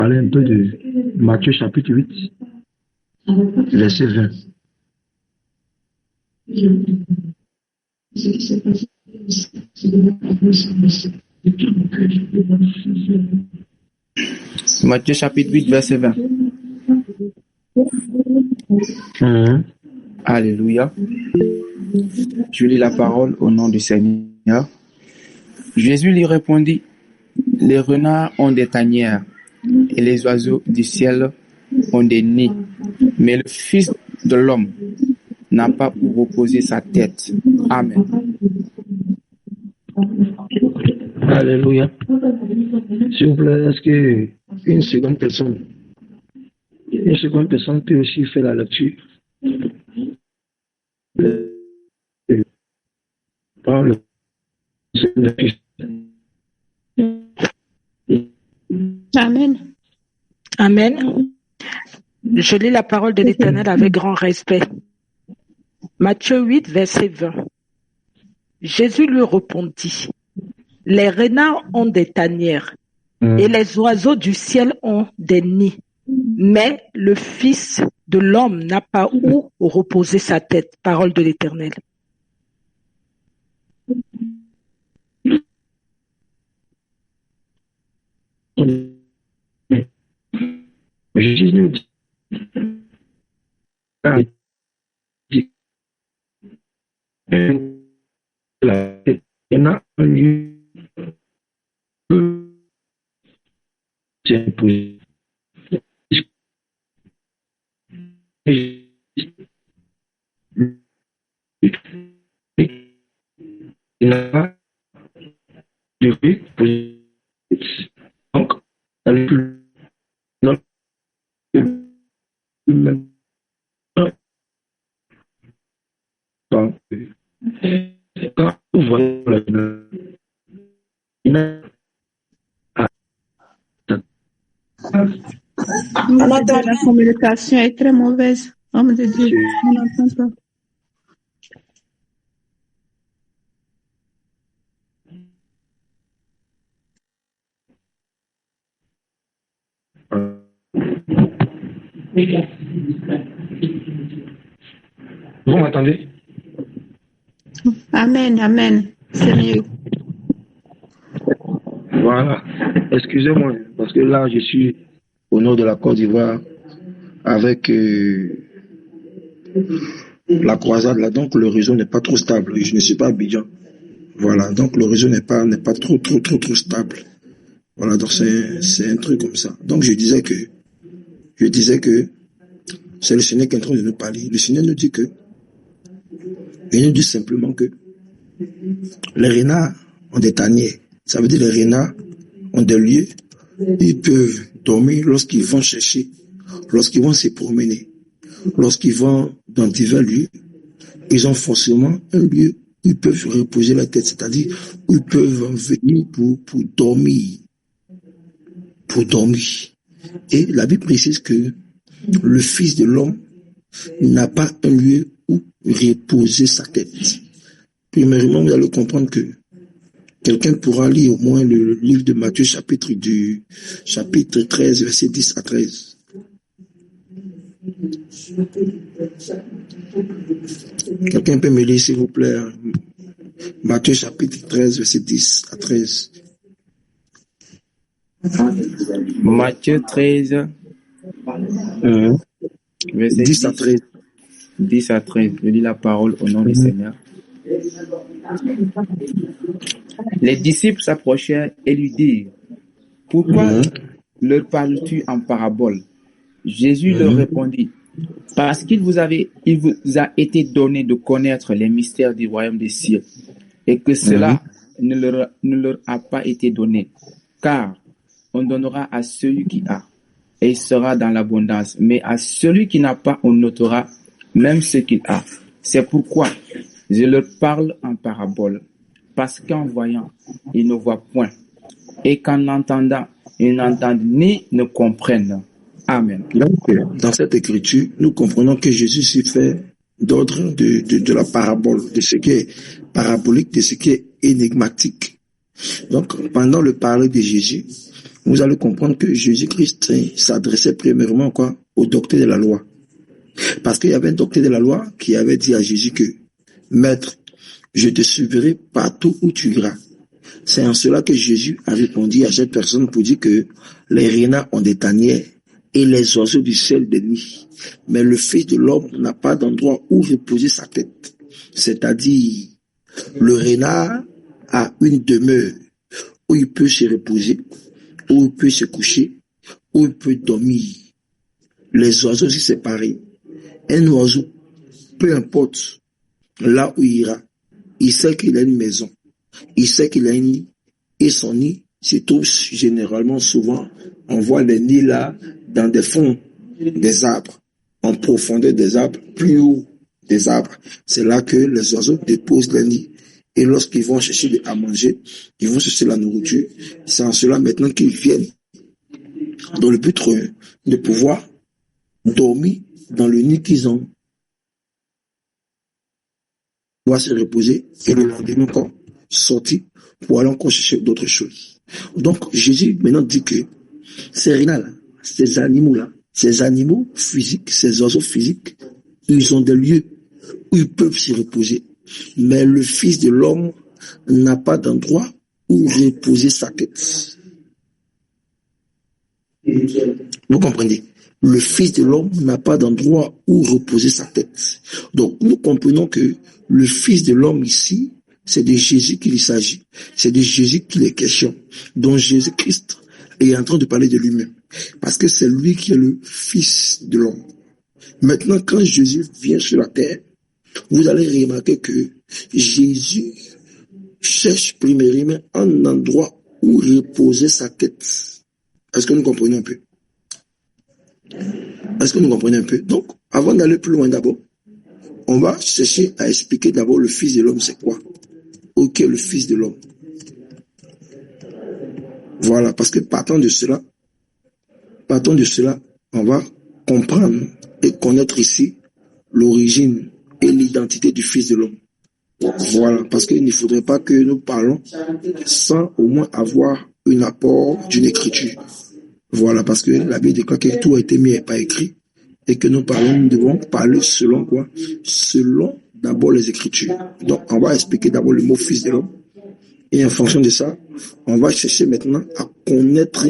parler un peu de Matthieu chapitre 8, verset 20. Matthieu chapitre 8, verset 20. Alléluia. Je lis la parole au nom du Seigneur. Jésus lui répondit, les renards ont des tanières et les oiseaux du ciel ont des nids, mais le Fils de l'homme n'a pas où reposer sa tête. Amen. Alléluia. S'il vous plaît, est-ce que une seconde personne peut aussi faire la lecture? Amen. Amen. Je lis la parole de l'Éternel avec grand respect. Matthieu 8, verset 20. Jésus lui répondit, les renards ont des tanières et les oiseaux du ciel ont des nids, mais le Fils de l'homme n'a pas où reposer sa tête. Parole de l'Éternel. Jésus nous dit, il y en a un lieu il n'a pas de rue pour donc elle plus quand vous voyez La communication est très mauvaise. Homme de Dieu, on n'entend pas. Vous m'entendez? Amen, amen. C'est mieux. Voilà. Excusez-moi, parce que là, je suis au nord de la Côte d'Ivoire avec la croisade là, donc le réseau n'est pas trop stable. Je ne suis pas à Abidjan. Voilà, donc le réseau n'est pas trop stable. Voilà, donc c'est un truc comme ça. Donc je disais que c'est le Seigneur qui est en train de nous parler. Le Seigneur nous dit il nous dit simplement que les renards ont des tanières. Ça veut dire que les renards ont des lieux où ils peuvent dormir lorsqu'ils vont chercher, lorsqu'ils vont se promener, lorsqu'ils vont dans divers lieux. Ils ont forcément un lieu où ils peuvent reposer la tête, c'est-à-dire où ils peuvent venir pour dormir. Pour dormir. Et la Bible précise que le Fils de l'homme n'a pas un lieu où reposer sa tête. Premièrement, vous allez comprendre que quelqu'un pourra lire au moins le livre de Matthieu chapitre 13, verset 10 à 13. Quelqu'un peut me lire, s'il vous plaît, Matthieu chapitre 13, verset 10 à 13. Matthieu 13, verset 10 à 13. 10 à 13. Je lis la parole au nom du Seigneur. Les disciples s'approchèrent et lui dirent, pourquoi leur parles-tu en parabole? Jésus leur répondit, parce il vous a été donné de connaître les mystères du royaume des cieux, et que cela ne leur a pas été donné, car on donnera à celui qui a, et il sera dans l'abondance, mais à celui qui n'a pas, on ôtera même ce qu'il a. C'est pourquoi je leur parle en parabole, parce qu'en voyant, ils ne voient point, et qu'en entendant, ils n'entendent ni ne comprennent. Amen. Donc, dans cette écriture, nous comprenons que Jésus s'y fait d'ordre de la parabole, de ce qui est parabolique, de ce qui est énigmatique. Donc, pendant le parler de Jésus, vous allez comprendre que Jésus-Christ s'adressait premièrement quoi, au docteur de la loi. Parce qu'il y avait un docteur de la loi qui avait dit à Jésus que, Maître, je te suivrai partout où tu iras. C'est en cela que Jésus a répondu à cette personne pour dire que les renards ont des tanières et les oiseaux du ciel des nids. Mais le Fils de l'homme n'a pas d'endroit où reposer sa tête. C'est-à-dire, le renard a une demeure où il peut se reposer, où il peut se coucher, où il peut dormir. Les oiseaux aussi c'est pareil. Un oiseau, peu importe là où il ira, il sait qu'il a une maison, il sait qu'il a un nid, et son nid se trouve généralement souvent, on voit les nids là dans des fonds des arbres, en profondeur des arbres, plus haut des arbres. C'est là que les oiseaux déposent les nids. Et lorsqu'ils vont chercher à manger, ils vont chercher la nourriture. C'est en cela maintenant qu'ils viennent dans le but de pouvoir dormir dans le nid qu'ils ont. Pouvoir se reposer et le lendemain encore sortir pour aller encore chercher d'autres choses. Donc Jésus maintenant dit que ces renards-là, ces animaux-là, ces animaux physiques, ces oiseaux physiques, ils ont des lieux où ils peuvent se reposer. Mais le Fils de l'homme n'a pas d'endroit où reposer sa tête. Vous comprenez? Le Fils de l'homme n'a pas d'endroit où reposer sa tête. Donc nous comprenons que le Fils de l'homme ici, c'est de Jésus qu'il s'agit. C'est de Jésus qu'il est question. Donc Jésus-Christ est en train de parler de lui-même. Parce que c'est lui qui est le Fils de l'homme. Maintenant, quand Jésus vient sur la terre, vous allez remarquer que Jésus cherche premièrement un endroit où reposer sa tête. Est-ce que nous comprenons un peu? Est-ce que nous comprenons un peu? Donc, avant d'aller plus loin d'abord, on va chercher à expliquer d'abord le Fils de l'homme, c'est quoi? Ok, le Fils de l'homme. Voilà, parce que partant de cela, on va comprendre et connaître ici l'origine et l'identité du Fils de l'homme. Voilà, parce qu'il ne faudrait pas que nous parlons sans au moins avoir un apport d'une écriture. Voilà, parce que la Bible déclare que tout a été mis et pas écrit, et que nous devons parler selon quoi? Selon d'abord les Écritures. Donc, on va expliquer d'abord le mot Fils de l'homme, et en fonction de ça, on va chercher maintenant à connaître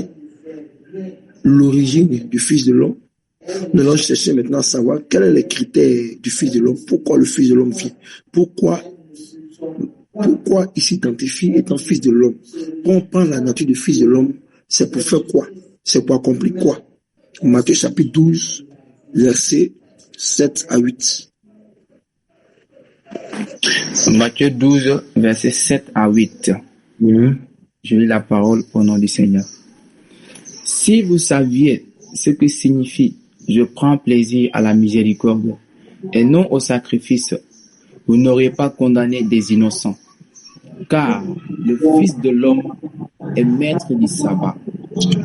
l'origine du Fils de l'homme. Nous allons chercher maintenant à savoir quels sont les critères du Fils de l'homme, pourquoi le Fils de l'homme vient, pourquoi il s'identifie étant Fils de l'homme. Quand on prend la nature du Fils de l'homme, c'est pour faire quoi? C'est pour accomplir quoi? Matthieu chapitre 12, versets 7 à 8. Matthieu 12, versets 7 à 8. Je lis la parole au nom du Seigneur. Si vous saviez ce que signifie « je prends plaisir à la miséricorde » et non au sacrifice, vous n'auriez pas condamné des innocents. Car le Fils de l'homme est maître du sabbat.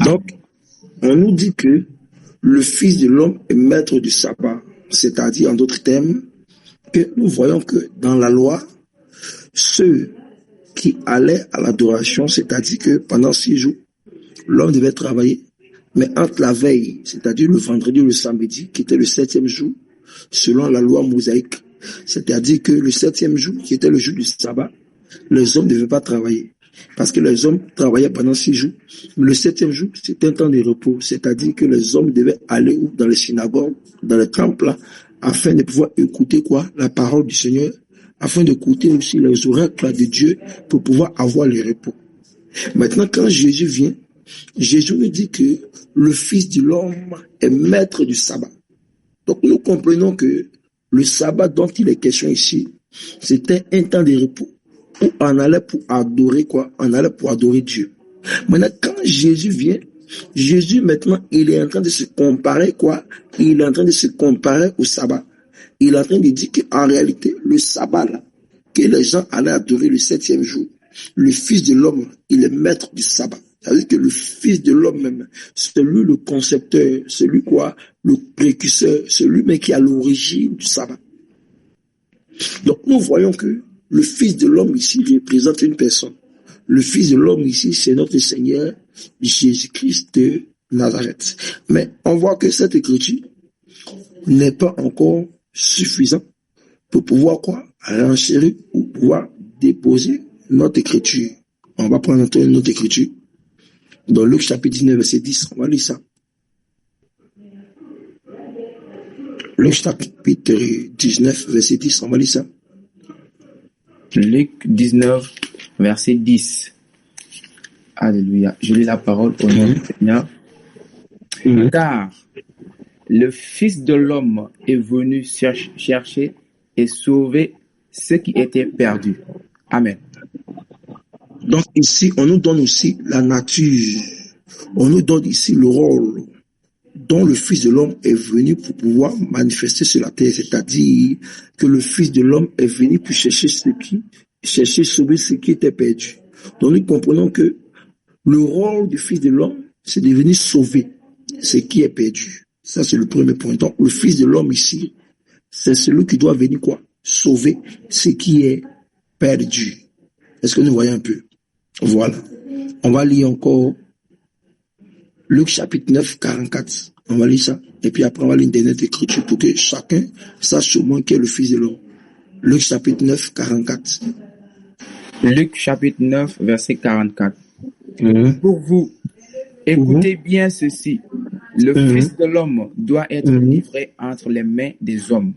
Donc, on nous dit que le Fils de l'homme est maître du sabbat. C'est-à-dire, en d'autres termes, que nous voyons que dans la loi, ceux qui allaient à l'adoration, c'est-à-dire que pendant 6 jours, l'homme devait travailler, mais entre la veille, c'est-à-dire le vendredi ou le samedi, qui était le 7e jour, selon la loi mosaïque, c'est-à-dire que le 7e jour, qui était le jour du sabbat, les hommes ne devaient pas travailler. Parce que les hommes travaillaient pendant 6 jours. Mais le 7e jour, c'était un temps de repos. C'est-à-dire que les hommes devaient aller dans les synagogues, dans les temples, là, afin de pouvoir écouter quoi? La parole du Seigneur, afin d'écouter aussi les oracles de Dieu pour pouvoir avoir le repos. Maintenant, quand Jésus vient, Jésus nous dit que le Fils de l'homme est maître du sabbat. Donc nous comprenons que le sabbat dont il est question ici, c'était un temps de repos où on allait pour adorer quoi? On allait pour adorer Dieu. Maintenant, quand Jésus vient, Jésus maintenant, il est en train de se comparer quoi? Il est en train de se comparer au sabbat. Il est en train de dire qu'en réalité, le sabbat là, que les gens allaient adorer le 7e jour, le Fils de l'homme, il est maître du sabbat. C'est-à-dire que le Fils de l'homme même, c'est lui le concepteur, c'est lui quoi? Le précurseur, c'est lui même qui est à l'origine du sabbat. Donc nous voyons que le Fils de l'homme ici représente une personne. le Fils de l'homme ici, c'est notre Seigneur Jésus-Christ de Nazareth. Mais on voit que cette écriture n'est pas encore suffisante pour pouvoir renchérir ou pouvoir déposer notre écriture. On va prendre notre écriture. Dans Luc chapitre 19, verset 10, on va lire ça. Luc chapitre 19, verset 10, on va lire ça. Luc 19, verset 10. Alléluia. Je lis la parole au nom du Seigneur. Car le Fils de l'homme est venu chercher et sauver ceux qui étaient perdus. Amen. Donc ici, on nous donne aussi la nature. On nous donne ici le rôle dont le Fils de l'homme est venu pour pouvoir manifester sur la terre. C'est-à-dire que le Fils de l'homme est venu pour chercher sauver ceux qui étaient perdus. Donc nous comprenons que le rôle du Fils de l'homme, c'est de venir sauver ce qui est perdu. Ça, c'est le premier point. Donc le Fils de l'homme ici, c'est celui qui doit venir sauver ce qui est perdu. Est-ce que nous voyons un peu? Voilà. On va lire encore Luc chapitre 9, 44. On va lire ça. Et puis après, on va lire une dernière écriture pour que chacun sache au moins qui est le Fils de l'homme. Luc chapitre 9, 44. Luc chapitre 9, verset 44. Pour vous, écoutez bien ceci. Le Fils de l'homme doit être livré entre les mains des hommes.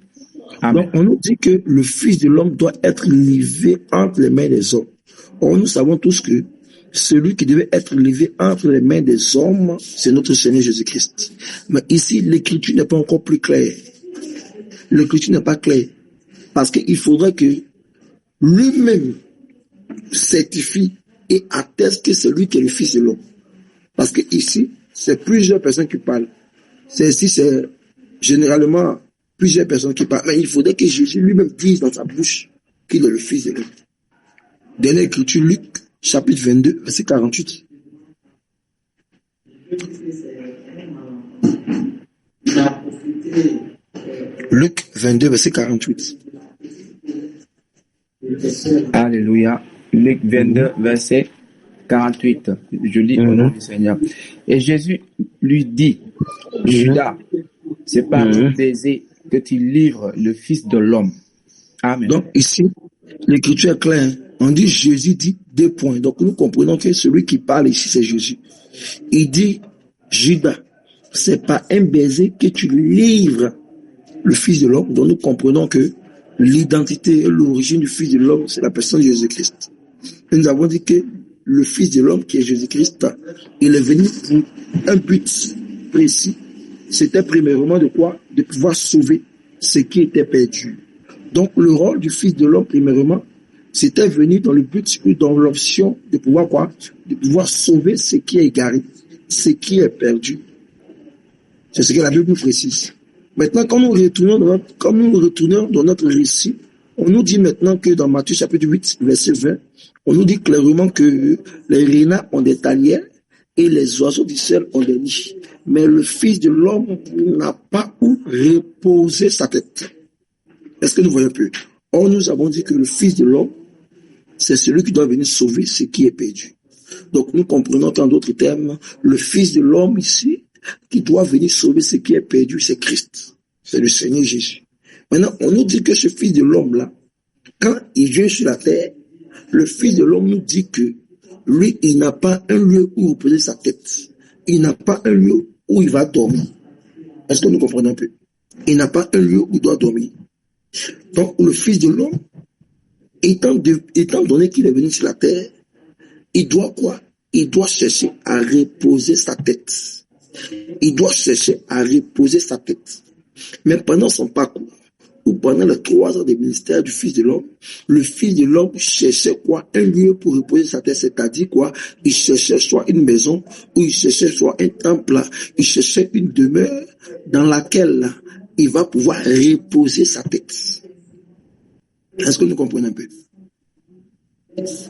Amen. Donc, on nous dit que le Fils de l'homme doit être livré entre les mains des hommes. Or, nous savons tous que celui qui devait être livré entre les mains des hommes, c'est notre Seigneur Jésus-Christ. Mais ici, l'écriture n'est pas encore plus claire. L'écriture n'est pas claire. Parce qu'il faudrait que lui-même certifie et atteste que c'est lui qui est le Fils de l'homme. Parce que ici, c'est plusieurs personnes qui parlent. C'est généralement plusieurs personnes qui parlent. Mais il faudrait que Jésus lui-même dise dans sa bouche qu'il est le Fils de l'homme. Dernière écriture, Luc, chapitre 22, verset 48. Luc 22, verset 48. Alléluia. Luc 22, verset 48. Je lis au nom du Seigneur. Et Jésus lui dit, Judas, c'est par un baiser que tu livres le Fils de l'homme. Amen. Donc ici, l'écriture est claire. On dit Jésus dit 2 points. Donc nous comprenons que celui qui parle ici, c'est Jésus. Il dit, Judas, c'est par un baiser que tu livres le Fils de l'homme. Donc nous comprenons que l'identité et l'origine du Fils de l'homme, c'est la personne de Jésus-Christ. Et nous avons dit que le Fils de l'homme, qui est Jésus-Christ, il est venu pour un but précis. C'était premièrement de quoi? De pouvoir sauver ce qui était perdu. Donc le rôle du Fils de l'homme, premièrement, c'était venu dans le but ou dans l'option de pouvoir de pouvoir sauver ce qui est égaré, ce qui est perdu. C'est ce que la Bible nous précise. Maintenant, quand nous retournons dans notre récit, on nous dit maintenant que dans Matthieu chapitre 8, verset 20, on nous dit clairement que les renards ont des tanières et les oiseaux du ciel ont des nids. Mais le Fils de l'homme n'a pas où reposer sa tête. Est-ce que nous voyons un peu? Or, nous avons dit que le Fils de l'homme, c'est celui qui doit venir sauver ce qui est perdu. Donc, nous comprenons qu'en d'autres termes, le Fils de l'homme ici, qui doit venir sauver ce qui est perdu, c'est Christ. C'est le Seigneur Jésus. Maintenant, on nous dit que ce Fils de l'homme-là, quand il vient sur la terre, le Fils de l'homme nous dit que lui, il n'a pas un lieu où reposer sa tête. Il n'a pas un lieu où il va dormir. Est-ce que nous comprenons un peu? Il n'a pas un lieu où il doit dormir. Donc, le Fils de l'homme, étant donné qu'il est venu sur la terre, il doit quoi? Il doit chercher à reposer sa tête. Il doit chercher à reposer sa tête. Mais pendant son parcours, ou pendant les 3 ans de ministère du Fils de l'homme, le Fils de l'homme cherchait quoi? Un lieu pour reposer sa tête, c'est-à-dire quoi? Il cherchait soit une maison, ou il cherchait soit un temple, il cherchait une demeure dans laquelle il va pouvoir reposer sa tête. Est-ce que nous comprenons un peu? Est-ce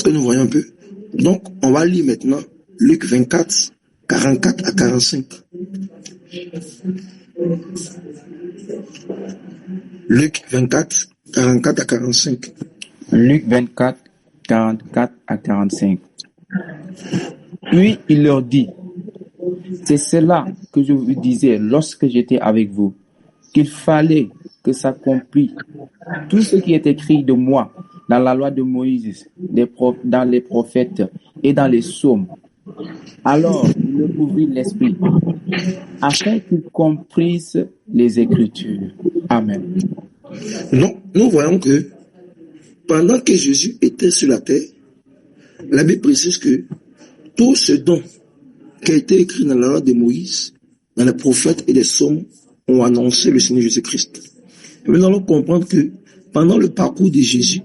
que nous voyons un peu? Donc, on va lire maintenant Luc 24, 44 à 45. Luc 24, 44 à 45. Luc 24, 44 à 45. Puis il leur dit, c'est cela que je vous disais lorsque j'étais avec vous, qu'il fallait que s'accomplisse tout ce qui est écrit de moi dans la loi de Moïse, dans les prophètes et dans les psaumes. Alors il leur ouvrit l'esprit, afin qu'ils comprissent les Écritures. Amen. Non, nous voyons que pendant que Jésus était sur la terre, la Bible précise que tout ce dont qui a été écrit dans la loi de Moïse, dans les prophètes et les psaumes, ont annoncé le Seigneur Jésus-Christ. Et nous allons comprendre que pendant le parcours de Jésus,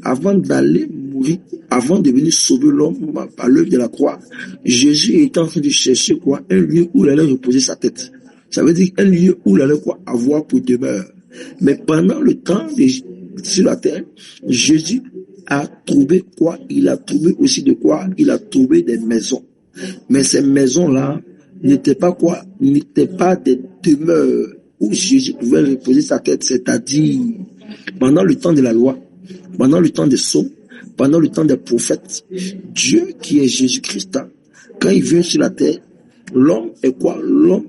avant d'aller mourir, avant de venir sauver l'homme par l'œuvre de la croix, Jésus était en train de chercher quoi? Un lieu où il allait reposer sa tête. Ça veut dire un lieu où il allait quoi? Avoir pour demeure. Mais pendant le temps sur la terre, Jésus a trouvé quoi? Il a trouvé aussi de quoi? Il a trouvé des maisons. Mais ces maisons-là n'étaient pas quoi? N'étaient pas des demeures où Jésus pouvait reposer sa tête, c'est-à-dire pendant le temps de la loi, pendant le temps des psaumes, pendant le temps des prophètes, Dieu qui est Jésus-Christ, quand il vient sur la terre, l'homme est quoi? L'homme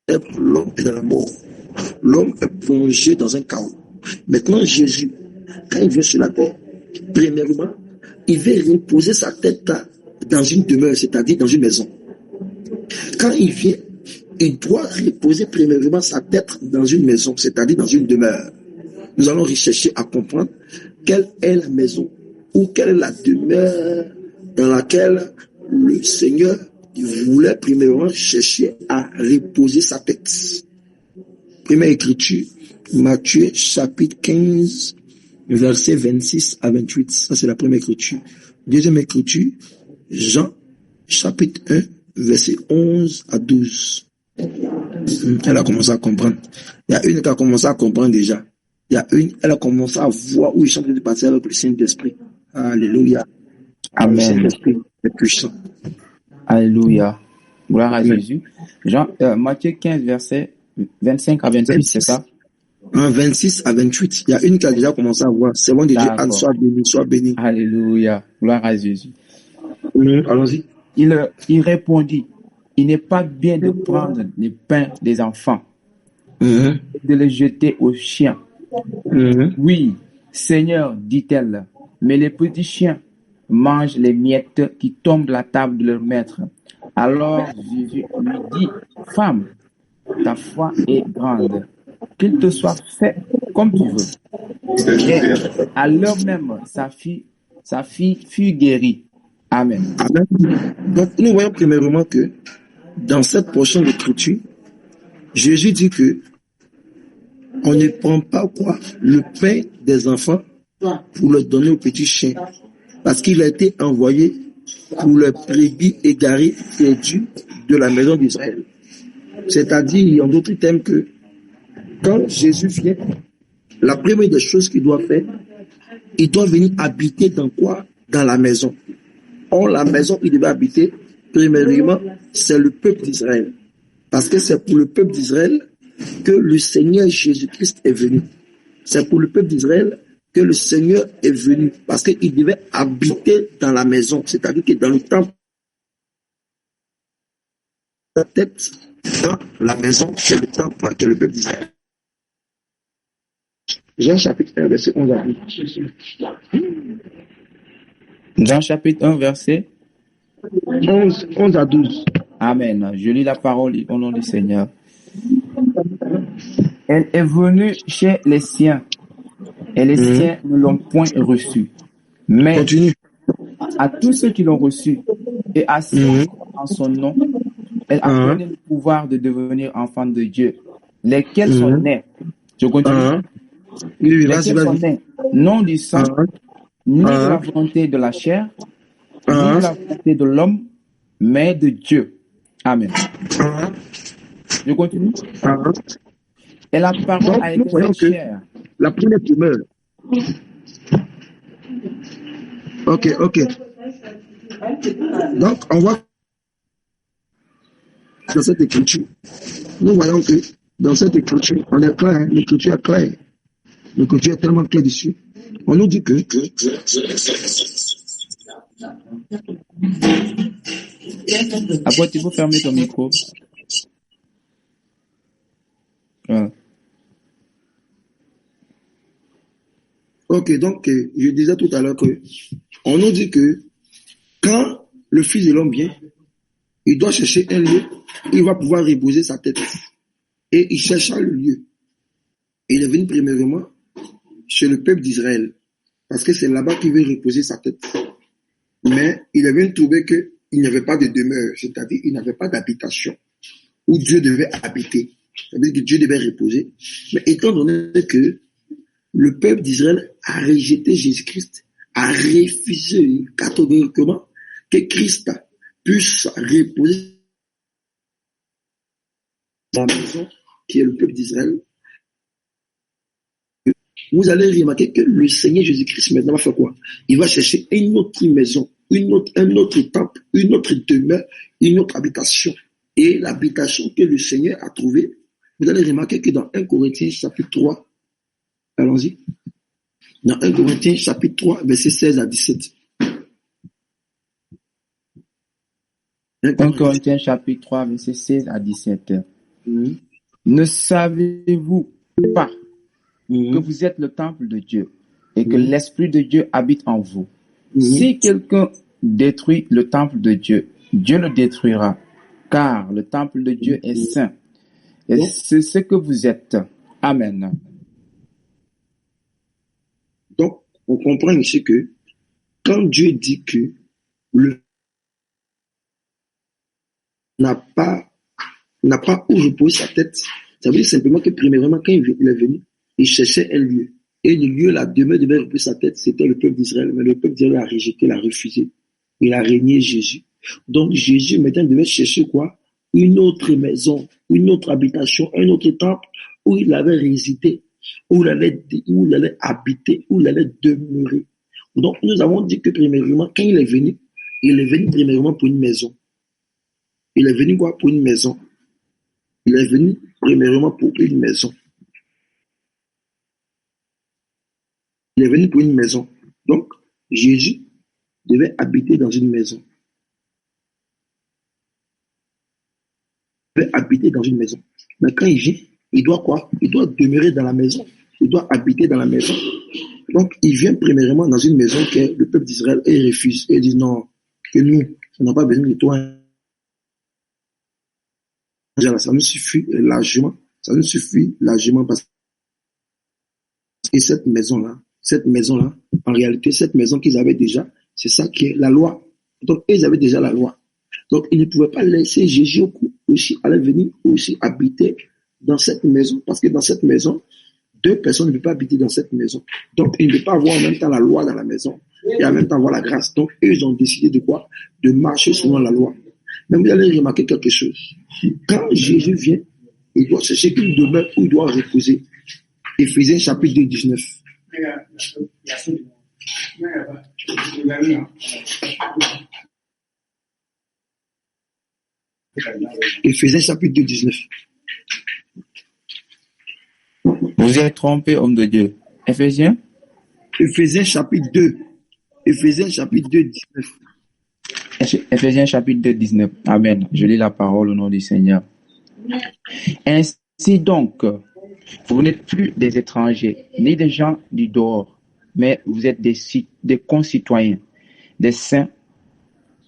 est dans la mort. L'homme est plongé dans un chaos. Maintenant, Jésus, quand il vient sur la terre, premièrement, il veut reposer sa tête dans une demeure, c'est-à-dire dans une maison. Quand il vient, il doit reposer premièrement sa tête dans une maison, c'est-à-dire dans une demeure. Nous allons rechercher à comprendre quelle est la maison ou quelle est la demeure dans laquelle le Seigneur voulait premièrement chercher à reposer sa tête. Première écriture, Matthieu chapitre 15, versets 26 à 28. Ça, c'est la première écriture. Deuxième écriture, Jean chapitre 1, versets 11 à 12. Elle a commencé à comprendre. Il y a une qui a commencé à comprendre déjà. Il y a une, elle a commencé à voir où il chante de partir avec le Saint-Esprit. Alléluia. Amen. Le Saint-Esprit est puissant. Alléluia. Gloire à Jésus. Matthieu 15, versets 25 à 28, c'est ça? 26 à 28. Il y a une qui a déjà commencé à voir. C'est bon de Dieu. Anne, sois béni, sois béni. Alléluia. Gloire à Jésus. Allons-y. Il répondit, il n'est pas bien de prendre les pains des enfants et de les jeter aux chiens. Oui, Seigneur, dit-elle, mais les petits chiens mangent les miettes qui tombent de la table de leur maître. Alors Jésus lui dit, femme, ta foi est grande, qu'il te soit fait comme tu veux. Et à l'heure même, sa fille fut guérie. Amen. Amen. Donc, nous voyons premièrement que dans cette portion d'écriture, Jésus dit que on ne prend pas quoi? Le pain des enfants pour le donner aux petits chiens. Parce qu'il a été envoyé pour les brebis égarées perdues de la maison d'Israël. C'est-à-dire, en d'autres termes, que quand Jésus vient, la première des choses qu'il doit faire, il doit venir habiter dans quoi? Dans la maison. Or, la maison qu'il devait habiter, premièrement, c'est le peuple d'Israël. Parce que c'est pour le peuple d'Israël que le Seigneur Jésus-Christ est venu. C'est pour le peuple d'Israël que le Seigneur est venu. Parce qu'il devait habiter dans la maison. C'est-à-dire que dans le temple, la tête dans la maison, c'est le temple que le peuple d'Israël. Jean chapitre 1, verset 11 à 12. Jean chapitre 1, verset 11 à 12. Amen. Je lis la parole au nom du Seigneur. Elle est venue chez les siens, et les siens ne l'ont point reçue. Mais continue. À tous ceux qui l'ont reçue, et à ceux qui croient en son nom, elle a donné le pouvoir de devenir enfants de Dieu, lesquels sont nés. Je continue. Oui, lesquels sont nés, non du sang, ni de la volonté de la chair, ni de la volonté de l'homme, mais de Dieu. Amen. Je continue. Et la parole a été faite chair. La première demeure. Ok. Donc, on voit dans cette écriture, nous voyons que dans cette écriture, on est clair, l'écriture est claire. Donc Dieu est tellement clair dessus. On nous dit que Après, tu peux fermer ton micro. Voilà. ok, donc je disais tout à l'heure que on nous dit que quand le Fils de l'homme vient, il doit chercher un lieu, il va pouvoir reposer sa tête. Et il chercha le lieu. Et il est venu premièrement chez le peuple d'Israël, parce que c'est là-bas qu'il veut reposer sa tête. Mais il est venu trouver qu'il n'y avait pas de demeure, c'est-à-dire il n'y avait pas d'habitation où Dieu devait habiter. C'est-à-dire que Dieu devait reposer. Mais étant donné que le peuple d'Israël a rejeté Jésus-Christ, a refusé catégoriquement que Christ puisse reposer dans la maison qui est le peuple d'Israël, vous allez remarquer que le Seigneur Jésus-Christ maintenant va faire quoi? Il va chercher une autre maison, un autre temple, une autre demeure, une autre habitation. Et l'habitation que le Seigneur a trouvée, vous allez remarquer que dans 1 Corinthiens chapitre 3, allons-y, dans 1 Corinthiens chapitre 3, versets 16 à 17. 1 Corinthiens chapitre 3, versets 16 à 17. Ne savez-vous pas que vous êtes le temple de Dieu et que l'Esprit de Dieu habite en vous? Si quelqu'un détruit le temple de Dieu, Dieu le détruira, car le temple de Dieu est saint. Et c'est ce que vous êtes. Amen. Donc, on comprend ici que quand Dieu dit que le n'a pas où reposer sa tête, ça veut dire simplement que premièrement, quand il est venu, il cherchait un lieu. Et le lieu, la demeure devait reposer sa tête, c'était le peuple d'Israël. Mais le peuple d'Israël l'a rejeté, l'a refusé. Il a régné Jésus. Donc Jésus maintenant devait chercher quoi? Une autre maison, une autre habitation, un autre temple où il avait résidé, où il allait habiter, où il allait demeurer. Donc nous avons dit que premièrement, quand il est venu premièrement pour une maison. Il est venu quoi? Pour une maison. Il est venu premièrement pour une maison. Il est venu pour une maison. Donc, Jésus devait habiter dans une maison. Il devait habiter dans une maison. Mais quand il vient, il doit quoi? Il doit demeurer dans la maison. Il doit habiter dans la maison. Donc, il vient premièrement dans une maison que le peuple d'Israël refuse. Et il dit non, que nous, on n'a pas besoin de toi. Ça nous suffit largement. Ça nous suffit largement parce que cette maison-là, en réalité, cette maison qu'ils avaient déjà, c'est ça qui est la loi. Donc, ils avaient déjà la loi. Donc, ils ne pouvaient pas laisser Jésus aussi aller venir aussi habiter dans cette maison, parce que dans cette maison, deux personnes ne peuvent pas habiter dans cette maison. Donc, ils ne peuvent pas avoir en même temps la loi dans la maison et en même temps avoir la grâce. Donc, eux, ils ont décidé de quoi? De marcher selon la loi. Mais vous allez remarquer quelque chose. Quand Jésus vient, il doit chercher une demeure où il doit reposer. Éphésiens chapitre 2, 19. Éphésiens chapitre 2, 19. Vous êtes trompé, homme de Dieu. Éphésiens chapitre 2. Éphésiens chapitre 2, 19. Éphésiens chapitre 2, 19. Amen. Je lis la parole au nom du Seigneur. Ainsi donc, vous n'êtes plus des étrangers, ni des gens du dehors, mais vous êtes des concitoyens, des saints,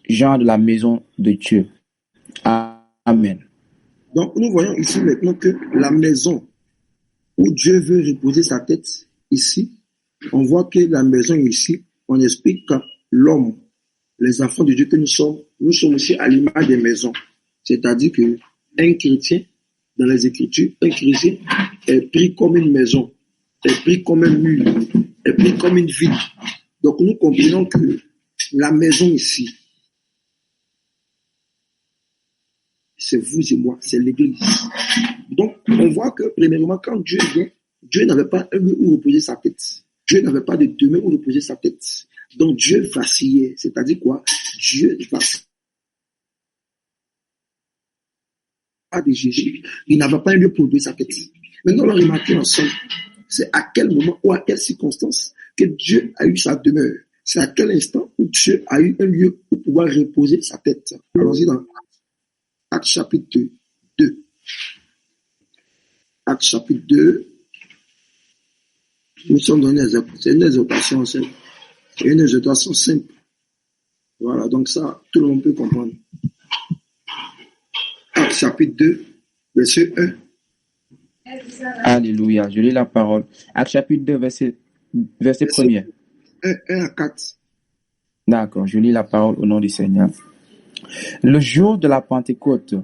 gens de la maison de Dieu. Amen. Donc, nous voyons ici maintenant que la maison où Dieu veut reposer sa tête, ici, on voit que la maison ici, on explique que l'homme, les enfants de Dieu que nous sommes aussi à l'image des maisons. C'est-à-dire que un chrétien, dans les Écritures, un chrétien est pris comme une maison, est pris comme un mur, est pris comme une ville. Donc nous comprenons que la maison ici, c'est vous et moi, c'est l'Église. Donc on voit que premièrement, quand Dieu vient, Dieu n'avait pas un lieu où reposer sa tête. Dieu n'avait pas de demeure où reposer sa tête. Donc Dieu vacillait, c'est-à-dire quoi? Dieu vacillait de Jésus. Il n'avait pas un lieu pour reposer sa tête. Maintenant, on va remarquer ensemble c'est à quel moment ou à quelle circonstance que Dieu a eu sa demeure. C'est à quel instant où Dieu a eu un lieu pour pouvoir reposer sa tête. Allons-y dans Actes chapitre 2. Actes chapitre 2. Nous sommes dans une exhortation simple. C'est une exhortation simple. Voilà, donc ça, tout le monde peut comprendre. Actes chapitre 2, verset 1. Alléluia. Je lis la parole. Actes chapitre 2, verset 1er. 1 à 4. D'accord, je lis la parole au nom du Seigneur. Le jour de la Pentecôte,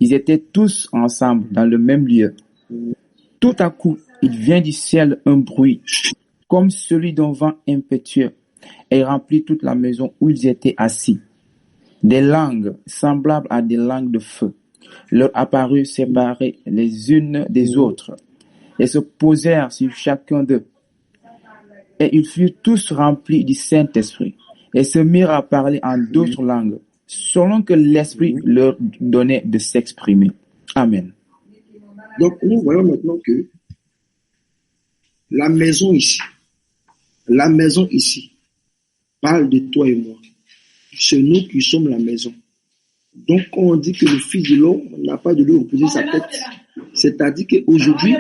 ils étaient tous ensemble dans le même lieu. Tout à coup, il vient du ciel un bruit, comme celui d'un vent impétueux, et remplit toute la maison où ils étaient assis. Des langues semblables à des langues de feu leur apparurent séparées les unes des autres, et se posèrent sur chacun d'eux. Et ils furent tous remplis du Saint-Esprit, et se mirent à parler en d'autres langues, selon que l'Esprit leur donnait de s'exprimer. Amen. Donc, nous voyons maintenant que la maison ici parle de toi et moi. C'est nous qui sommes la maison. Donc, quand on dit que le Fils de l'homme n'a pas de lui reposer sa tête, c'est-à-dire qu'aujourd'hui,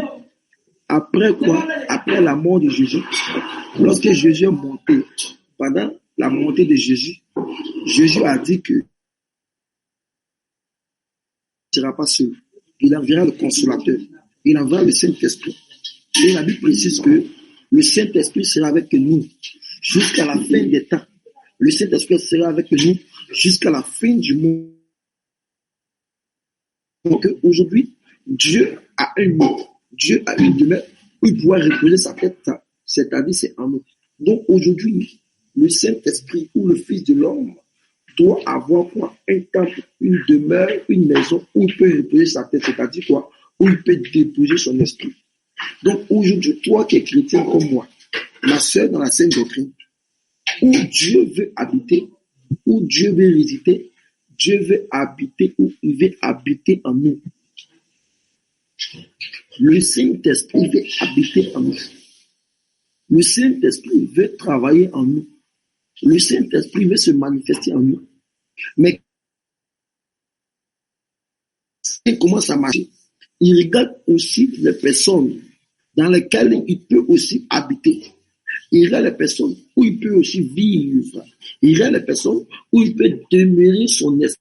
après quoi? Après la mort de Jésus, lorsque Jésus est monté, pendant la montée de Jésus, Jésus a dit que il ne sera pas seul. Il enverra le consolateur. Il enverra le Saint-Esprit. Et la Bible précise que le Saint-Esprit sera avec nous jusqu'à la fin des temps. Le Saint-Esprit sera avec nous jusqu'à la fin du monde. Donc aujourd'hui, Dieu a un lieu, Dieu a une demeure où il pourra reposer sa tête, c'est-à-dire c'est en nous. Donc aujourd'hui, le Saint-Esprit ou le Fils de l'homme doit avoir quoi? Un temple, une demeure, une maison où il peut reposer sa tête, c'est-à-dire quoi? Où il peut déposer son esprit. Donc aujourd'hui, toi qui es chrétien comme moi, ma soeur dans la sainte doctrine, où Dieu veut habiter, où Dieu veut résider, Dieu veut habiter, où il veut habiter en nous. Le Saint-Esprit veut habiter en nous. Le Saint-Esprit veut travailler en nous. Le Saint-Esprit veut se manifester en nous. Mais comment ça marche? Il regarde aussi les personnes dans lesquelles il peut aussi habiter. Il regarde les personnes où il peut aussi vivre. Il regarde les personnes où il peut demeurer son esprit.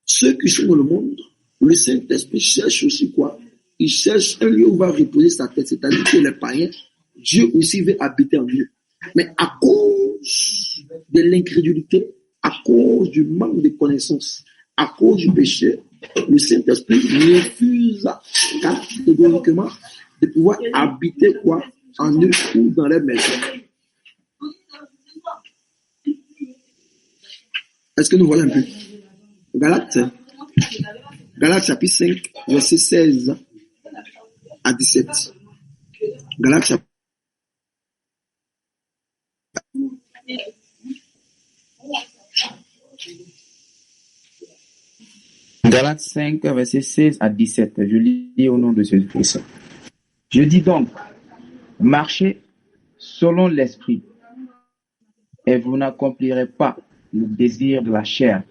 Ceux qui sont dans le monde, le Saint-Esprit cherche aussi quoi? Il cherche un lieu où va reposer sa tête, c'est-à-dire que les païens, Dieu aussi veut habiter en eux. Mais à cause de l'incrédulité, à cause du manque de connaissances, à cause du péché, le Saint-Esprit refuse catégoriquement de pouvoir habiter quoi? En eux ou dans les maisons. Est-ce que nous voyons un peu? Galates chapitre 5, verset 16 à 17. Galates Galates 5, verset 16 à 17. Je lis au nom de Jésus-Christ. Je dis donc, marchez selon l'esprit, et vous n'accomplirez pas le désir de la chair,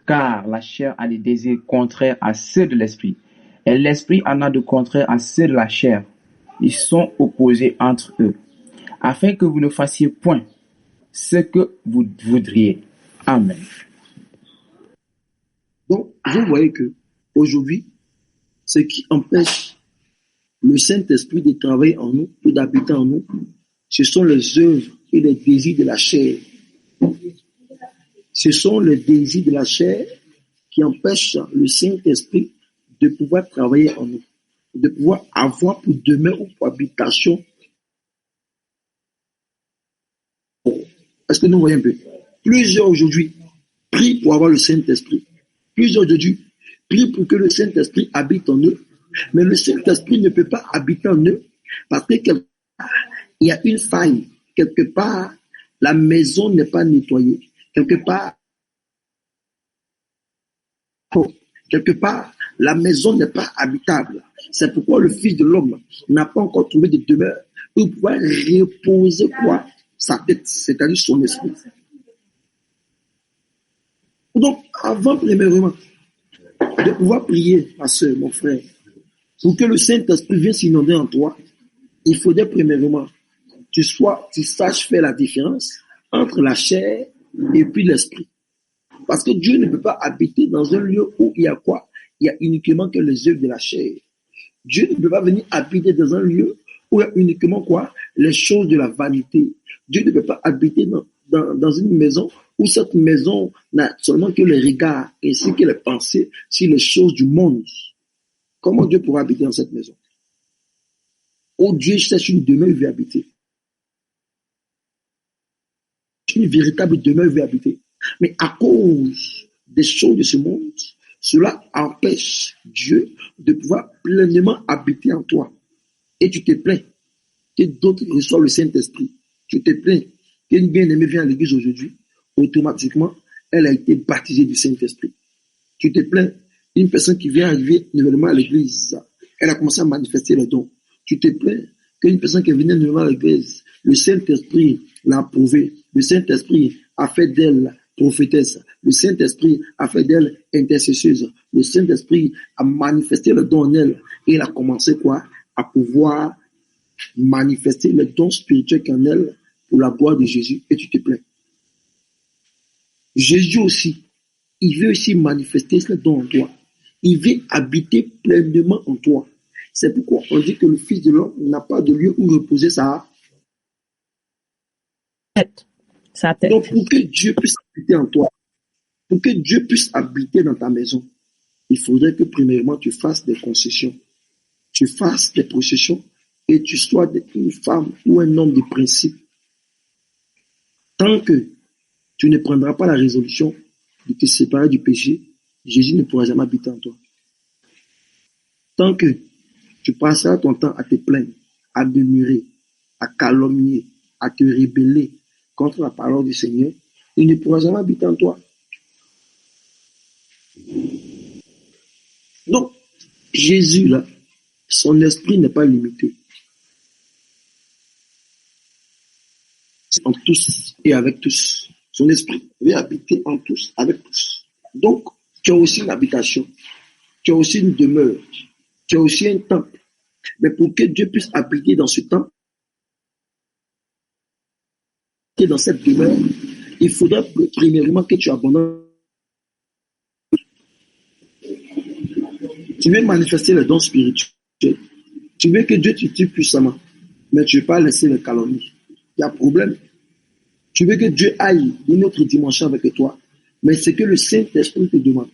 car la chair a des désirs contraires à ceux de l'esprit, et l'esprit en a de contraires à ceux de la chair. Ils sont opposés entre eux, afin que vous ne fassiez point ce que vous voudriez. Amen. Donc, vous voyez que aujourd'hui, ce qui empêche le Saint-Esprit de travailler en nous ou d'habiter en nous, ce sont les œuvres et les désirs de la chair. Ce sont les désirs de la chair qui empêchent le Saint-Esprit de pouvoir travailler en nous, de pouvoir avoir pour demeure ou pour habitation. Est-ce que nous voyons un peu? Plusieurs aujourd'hui prient pour avoir le Saint-Esprit. Plusieurs aujourd'hui prient pour que le Saint-Esprit habite en eux. Mais le Saint-Esprit ne peut pas habiter en eux parce que quelque part, il y a une faille. Quelque part, la maison n'est pas nettoyée. Quelque part, Quelque part, la maison n'est pas habitable. C'est pourquoi le Fils de l'homme n'a pas encore trouvé de demeure pour pouvoir reposer quoi? Sa tête, c'est-à-dire son esprit. Donc, avant, premièrement, de pouvoir prier, ma soeur, mon frère, pour que le Saint-Esprit vienne s'inonder en toi, il faudrait premièrement tu saches faire la différence entre la chair et puis l'esprit. Parce que Dieu ne peut pas habiter dans un lieu où il y a quoi? Il y a uniquement que les œuvres de la chair. Dieu ne peut pas venir habiter dans un lieu où il y a uniquement quoi? Les choses de la vanité. Dieu ne peut pas habiter dans une maison où cette maison n'a seulement que les regards ainsi que les pensées sur les choses du monde. Comment Dieu pourra habiter dans cette maison? Oh, Dieu cherche une demeure où il veut habiter. Une véritable demeure où il veut habiter. Mais à cause des choses de ce monde, cela empêche Dieu de pouvoir pleinement habiter en toi. Et tu te plains que d'autres reçoivent le Saint-Esprit. Tu te plains qu'une bien-aimée vient à l'église aujourd'hui, automatiquement, elle a été baptisée du Saint-Esprit. Tu te plains, une personne qui vient arriver nouvellement à l'église, elle a commencé à manifester le don. Tu te plains qu'une personne qui vient nouvellement à l'église, le Saint-Esprit l'a approuvé. Le Saint-Esprit a fait d'elle prophétesse. Le Saint-Esprit a fait d'elle intercesseuse. Le Saint-Esprit a manifesté le don en elle. Et elle a commencé quoi? À pouvoir manifester le don spirituel en elle pour la gloire de Jésus. Et tu te plains. Jésus aussi, il veut aussi manifester ce don en toi. Il veut habiter pleinement en toi. C'est pourquoi on dit que le Fils de l'homme n'a pas de lieu où reposer sa tête. Donc, pour que Dieu puisse habiter en toi, pour que Dieu puisse habiter dans ta maison, il faudrait que premièrement tu fasses des concessions. Tu fasses des processions et tu sois une femme ou un homme de principe. Tant que tu ne prendras pas la résolution de te séparer du péché, Jésus ne pourra jamais habiter en toi. Tant que tu passeras ton temps à te plaindre, à murmurer, à calomnier, à te rebeller contre la parole du Seigneur, il ne pourra jamais habiter en toi. Donc, Jésus, là, son esprit n'est pas limité. En tous et avec tous. Son esprit veut habiter en tous, avec tous. Donc, tu as aussi une habitation. Tu as aussi une demeure. Tu as aussi un temple. Mais pour que Dieu puisse habiter dans ce temple, et dans cette demeure, il faudra premièrement que tu abandonnes. Tu veux manifester les dons spirituels. Tu veux que Dieu t'utilise puissamment. Mais tu ne veux pas laisser les calomnies. Il y a problème. Tu veux que Dieu aille une autre dimension avec toi. Mais c'est que le Saint-Esprit te demande.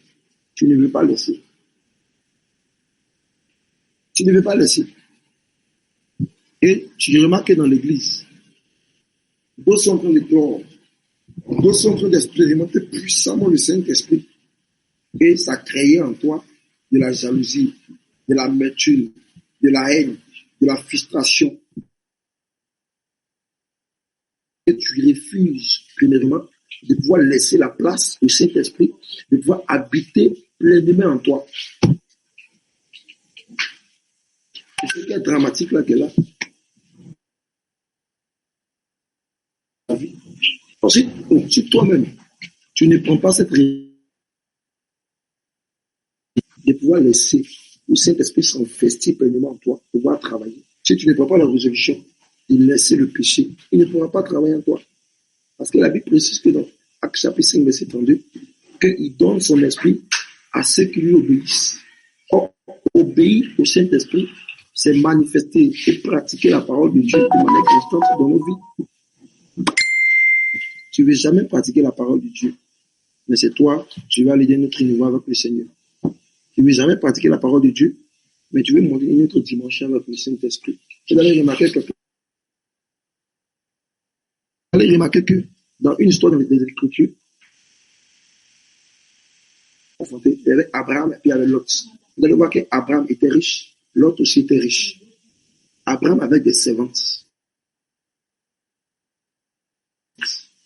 Tu ne veux pas laisser. Tu ne veux pas laisser. Et tu remarques que dans l'église, d'autres sont en train de clore. D'autres sont en train d'expérimenter puissamment le Saint-Esprit. Et ça crée en toi de la jalousie, de l'amertume, de la haine, de la frustration. Et tu refuses, premièrement, de pouvoir laisser la place au Saint-Esprit, de pouvoir habiter pleinement en toi. C'est ce qui est dramatique là qu'elle a. Ensuite, si toi-même, tu ne prends pas cette de pouvoir laisser le Saint-Esprit s'investir pleinement en toi, pouvoir travailler. Si tu ne prends pas la résolution de laisser le péché, il ne pourra pas travailler en toi. Parce que la Bible précise que dans Actes chapitre 5, verset 32, qu'il donne son esprit à ceux qui lui obéissent. Or, obéir au Saint-Esprit, c'est manifester et pratiquer la parole de Dieu de manière constante dans nos vies. Tu ne veux jamais pratiquer la parole de Dieu, mais c'est toi, tu vas aller d'un autre niveau avec le Seigneur. Tu ne veux jamais pratiquer la parole de Dieu, mais tu veux monter une autre dimension avec le Saint-Esprit. Vous allez remarquer que dans une histoire dans les Écritures, il y avait Abraham et puis il y avait Lot. Vous allez voir qu'Abraham était riche, Lot aussi était riche. Abraham avait des servantes.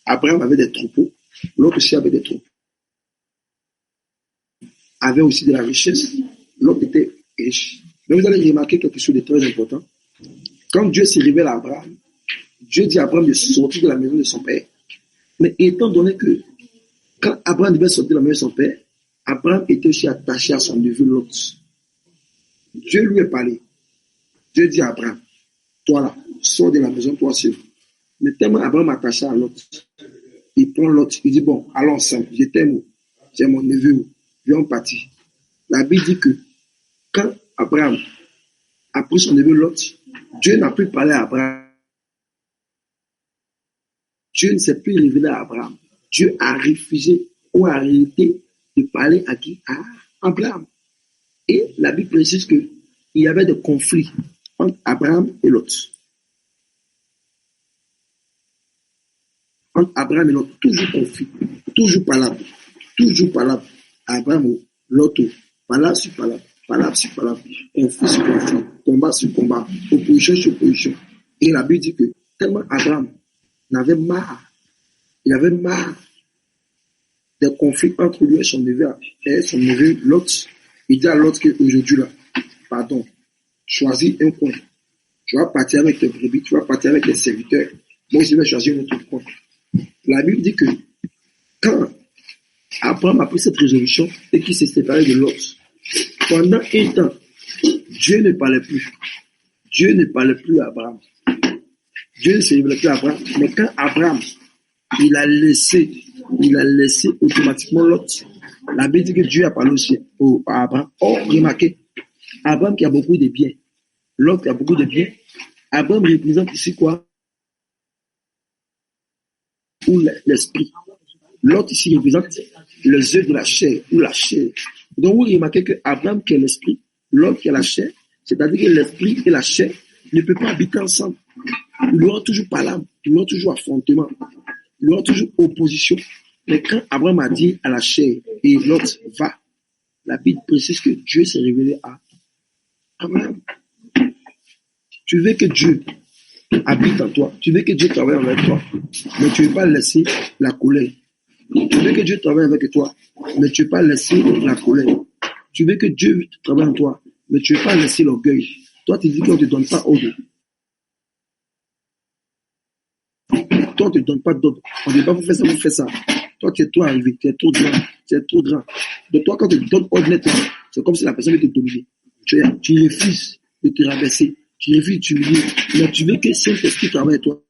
Abraham avait des troupeaux, Lot aussi avait des troupeaux. avait aussi de la richesse. Lot était riche. Mais vous allez remarquer quelque chose de très important. Quand Dieu s'est révélé à Abraham, Dieu dit à Abraham de sortir de la maison de son père. Mais étant donné que quand Abraham devait sortir de la maison de son père, Abraham était aussi attaché à son neveu Lot. Dieu lui a parlé. Dieu dit à Abraham, toi là, sors de la maison, toi seul. Mais tellement Abraham attaché à Lot, il prend Lot, il dit, bon, allons ensemble, je t'aime, c'est mon neveu, viens partir. La Bible dit que quand Abraham a pris son neveu Lot, Dieu n'a plus parlé à Abraham. Dieu ne s'est plus révélé à Abraham. Dieu a refusé ou a arrêté de parler à qui? À Abraham. Et la Bible précise qu'il y avait des conflits entre Abraham et Lot. Entre Abraham et Lot, toujours conflit, toujours palabre. Abraham, Lot, palabre sur palabre, conflit sur conflit, combat sur combat, opposition sur opposition. Et la Bible dit que tellement Abraham il avait marre des conflits entre lui et son neveu Lot. Il dit à Lot qu'aujourd'hui là, pardon, choisis un coin. Tu vas partir avec tes brebis, tu vas partir avec tes serviteurs. Moi, je vais choisir un autre coin. La Bible dit que quand Abraham a pris cette résolution et qu'il s'est séparé de Lot, pendant un temps, Dieu ne parlait plus. Dieu ne parlait plus à Abraham. Dieu ne s'est révélé plus à Abraham. Mais quand Abraham, il a laissé automatiquement Lot, la Bible dit que Dieu a parlé aussi à Abraham. Oh, remarquez, Abraham qui a beaucoup de biens, Lot qui a beaucoup de biens, Abraham représente ici quoi? Ou l'esprit. Lot ici représente les œuvres de la chair, ou la chair. Donc vous remarquez que Abraham qui est l'esprit, Lot qui est la chair, c'est-à-dire que l'esprit et la chair ne peuvent pas habiter ensemble. Il y aura toujours palabre, il y aura toujours affrontement, il y aura toujours opposition. Mais quand Abraham a dit à la chair et Lot va, la Bible précise que Dieu s'est révélé à Abraham. Tu veux que Dieu habite en toi, tu veux que Dieu travaille avec toi, mais tu ne veux pas laisser la colère. Tu veux que Dieu travaille avec toi, mais tu ne veux pas laisser la colère. Tu veux que Dieu travaille en toi, mais tu ne veux pas laisser l'orgueil. Toi, tu dis qu'on ne te donne pas ordre. Toi, on ne te donne pas d'ordre. On ne dit pas, vous faites ça, vous faites ça. Toi, tu es trop arrivé, tu es trop grand. Donc, toi, quand tu te donnes ordre nettement, c'est comme si la personne veut te dominer. Tu refuses de te rabaisser. Tu refuses de t'humilier. Mais tu veux que Saint-Esprit travaille avec toi.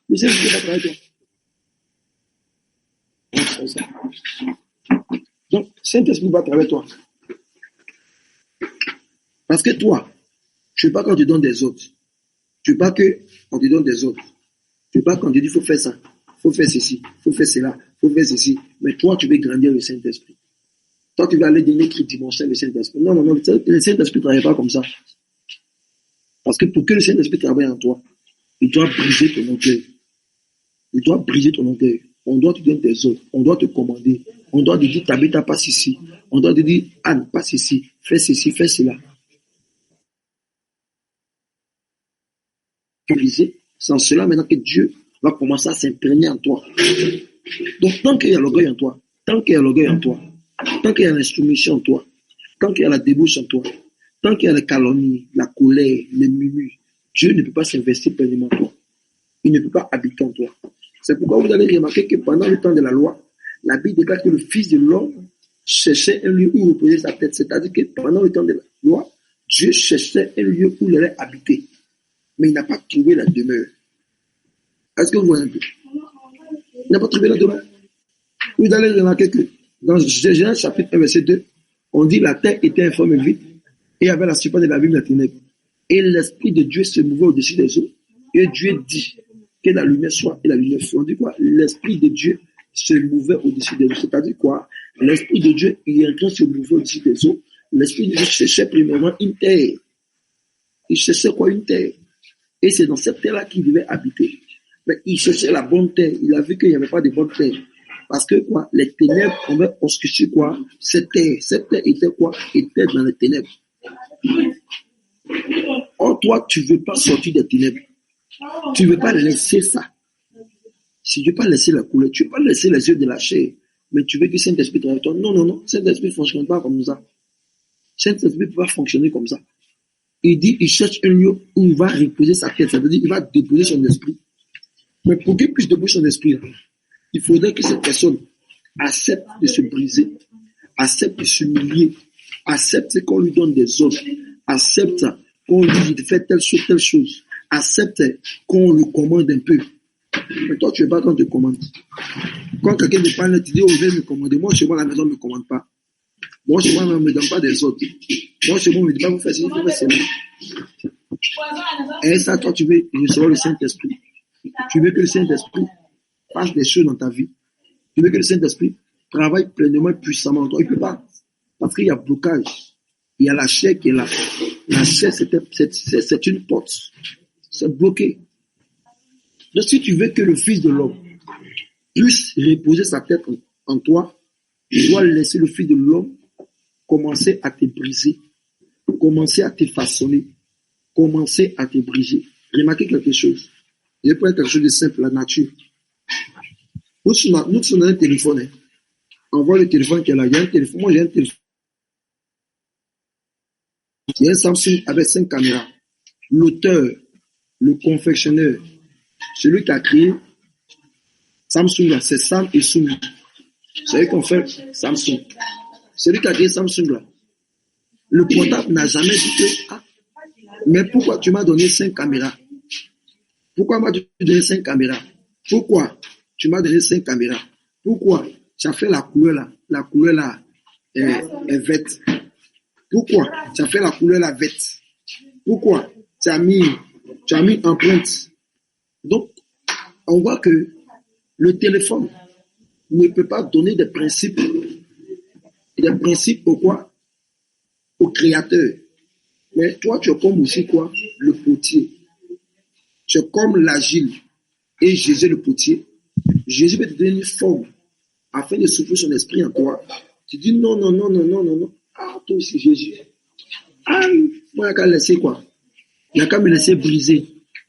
Le Saint-Esprit va travailler avec toi. Donc, Saint-Esprit va travailler avec toi. Parce que toi, tu ne veux pas qu'on te donne des ordres. Tu ne veux pas qu'on te donne des ordres. Tu ne veux pas qu'on te dise, il faut faire ça, il faut faire ceci, il faut faire cela, il faut faire ceci. Mais toi, tu veux grandir le Saint-Esprit. Toi, tu veux aller donner tridimensionnel le Saint-Esprit. Non, le Saint-Esprit ne travaille pas comme ça. Parce que pour que le Saint-Esprit travaille en toi, il doit briser ton orgueil. Il doit briser ton orgueil. On doit te donner des ordres. On doit te commander. On doit te dire, Tabitha, passe ici. On doit te dire, Anne, passe ici. Fais ceci, fais cela. C'est cela maintenant que Dieu va commencer à s'imprégner en toi. Donc, tant qu'il y a l'orgueil en toi, tant qu'il y a l'insoumission en toi, tant qu'il y a la débauche en toi, tant qu'il y a la calomnie, la colère, les murmures, Dieu ne peut pas s'investir pleinement en toi. Il ne peut pas habiter en toi. C'est pourquoi vous allez remarquer que pendant le temps de la loi, la Bible déclare que le Fils de l'homme cherchait un lieu où reposer sa tête. C'est-à-dire que pendant le temps de la loi, Dieu cherchait un lieu où il allait habiter. Mais il n'a pas trouvé la demeure. Est-ce que vous voyez un peu? Il n'a pas trouvé la demeure. Vous allez remarquer que dans Genèse chapitre 1, verset 2, on dit la terre était informe et vide, et il y avait la surface de la ville de la ténèbre. Et l'Esprit de Dieu se mouvait au-dessus des eaux, et Dieu dit que la lumière soit, et la lumière fut. On dit quoi? L'Esprit de Dieu se mouvait au-dessus des eaux. C'est-à-dire quoi? L'Esprit de Dieu, il est en train de se mouver au-dessus des eaux. L'Esprit de Dieu cherchait premièrement une terre. Il cherchait quoi? Une terre. Et c'est dans cette terre-là qu'il devait habiter. Mais il cherchait la bonne terre. Il a vu qu'il n'y avait pas de bonne terre. Parce que quoi? Les ténèbres avaient obscurci quoi? Cette terre. Cette terre était quoi? Était dans les ténèbres. Or, toi, tu ne veux pas sortir des ténèbres. Tu ne veux pas laisser ça. Si tu ne veux pas laisser la couleur, tu ne veux pas laisser les yeux de la chair. mais tu veux que Saint-Esprit travaille avec toi. Non, non, non. Saint-Esprit ne fonctionne pas comme ça. Saint-Esprit ne peut pas fonctionner comme ça. Il dit, il cherche un lieu où il va reposer sa tête. Ça veut dire qu'il va déposer son esprit. Mais pour qu'il puisse déposer son esprit, il faudrait que cette personne accepte de se briser, accepte de s'humilier, accepte qu'on lui donne des ordres, accepte qu'on lui dit de faire telle chose, accepte qu'on le commande un peu. Mais toi, tu ne veux pas qu'on te commande. Quand quelqu'un te parle, tu dis, oh, je vais me commander. Moi, chez moi, à la maison, on ne me commande pas. Moi, chez moi, on ne me donne pas des ordres. Moi, chez moi, on ne me dit pas, vous faites ça, vous faites ça. Et ça, toi, tu veux recevoir le Saint-Esprit. Tu veux que le Saint-Esprit fasse des choses dans ta vie. Tu veux que le Saint-Esprit travaille pleinement et puissamment en toi. Il ne peut pas. Parce qu'il y a blocage. Il y a la chair qui est là. La chair, c'est une porte. C'est bloqué. Donc, si tu veux que le Fils de l'homme puisse reposer sa tête en toi, tu dois laisser le Fils de l'homme commencer à te briser, commencer à te façonner, commencer à te briser. Remarquez quelque chose. Je vais prendre quelque chose de simple, la nature. Nous sommes dans un téléphone. Hein. On voit le téléphone qui est là. Il y a un téléphone. Moi, j'ai un téléphone. Il y a un Samsung avec 5 caméras. L'auteur, le confectionneur, celui qui a créé Samsung, là, c'est Sam et Sung. C'est eux qui ont fait Samsung. Celui qui a créé Samsung, là. Le portable n'a jamais dit que, mais pourquoi tu m'as donné 5 caméras? Pourquoi m'as-tu donné 5 caméras? Pourquoi tu m'as donné 5 caméras? Pourquoi tu as fait la couleur là? La couleur là est verte. Pourquoi tu as fait la couleur là verte? Pourquoi tu as mis empreinte? Donc, on voit que le téléphone ne peut pas donner des principes. Des principes pourquoi? Au créateur. Mais toi, tu es comme aussi quoi? Le potier. Tu es comme l'agile. Et Jésus le potier. Jésus va te donner une forme afin de souffler son esprit en toi. Tu dis non, non, non, non, non, non, non. Ah, toi aussi, Jésus. Ah, moi, il n'y a qu'à laisser quoi? Il n'y a qu'à me laisser briser.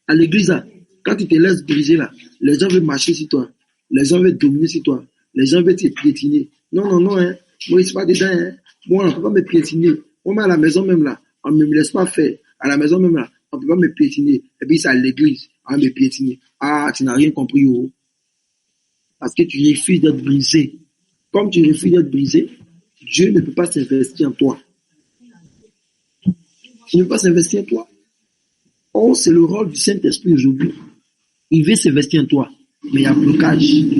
À l'église, là, quand tu te laisses briser, là, les gens veulent marcher sur toi. Les gens veulent dominer sur toi. Les gens veulent te piétiner. Non, non, non, hein. Moi, je ne suis pas dedans, hein. Moi, on ne peut pas me piétiner. Moi, à la maison même, là, on ne me laisse pas faire. À la maison même, là, on ne peut pas me piétiner. Et puis, c'est à l'église, on va me piétiner. Ah, tu n'as rien compris, oh. Parce que tu refuses d'être brisé. Comme tu refuses d'être brisé, Dieu ne peut pas s'investir en toi. Il ne peut pas s'investir en toi. Oh, c'est le rôle du Saint-Esprit aujourd'hui. Il veut s'investir en toi. Mais il y a blocage. Il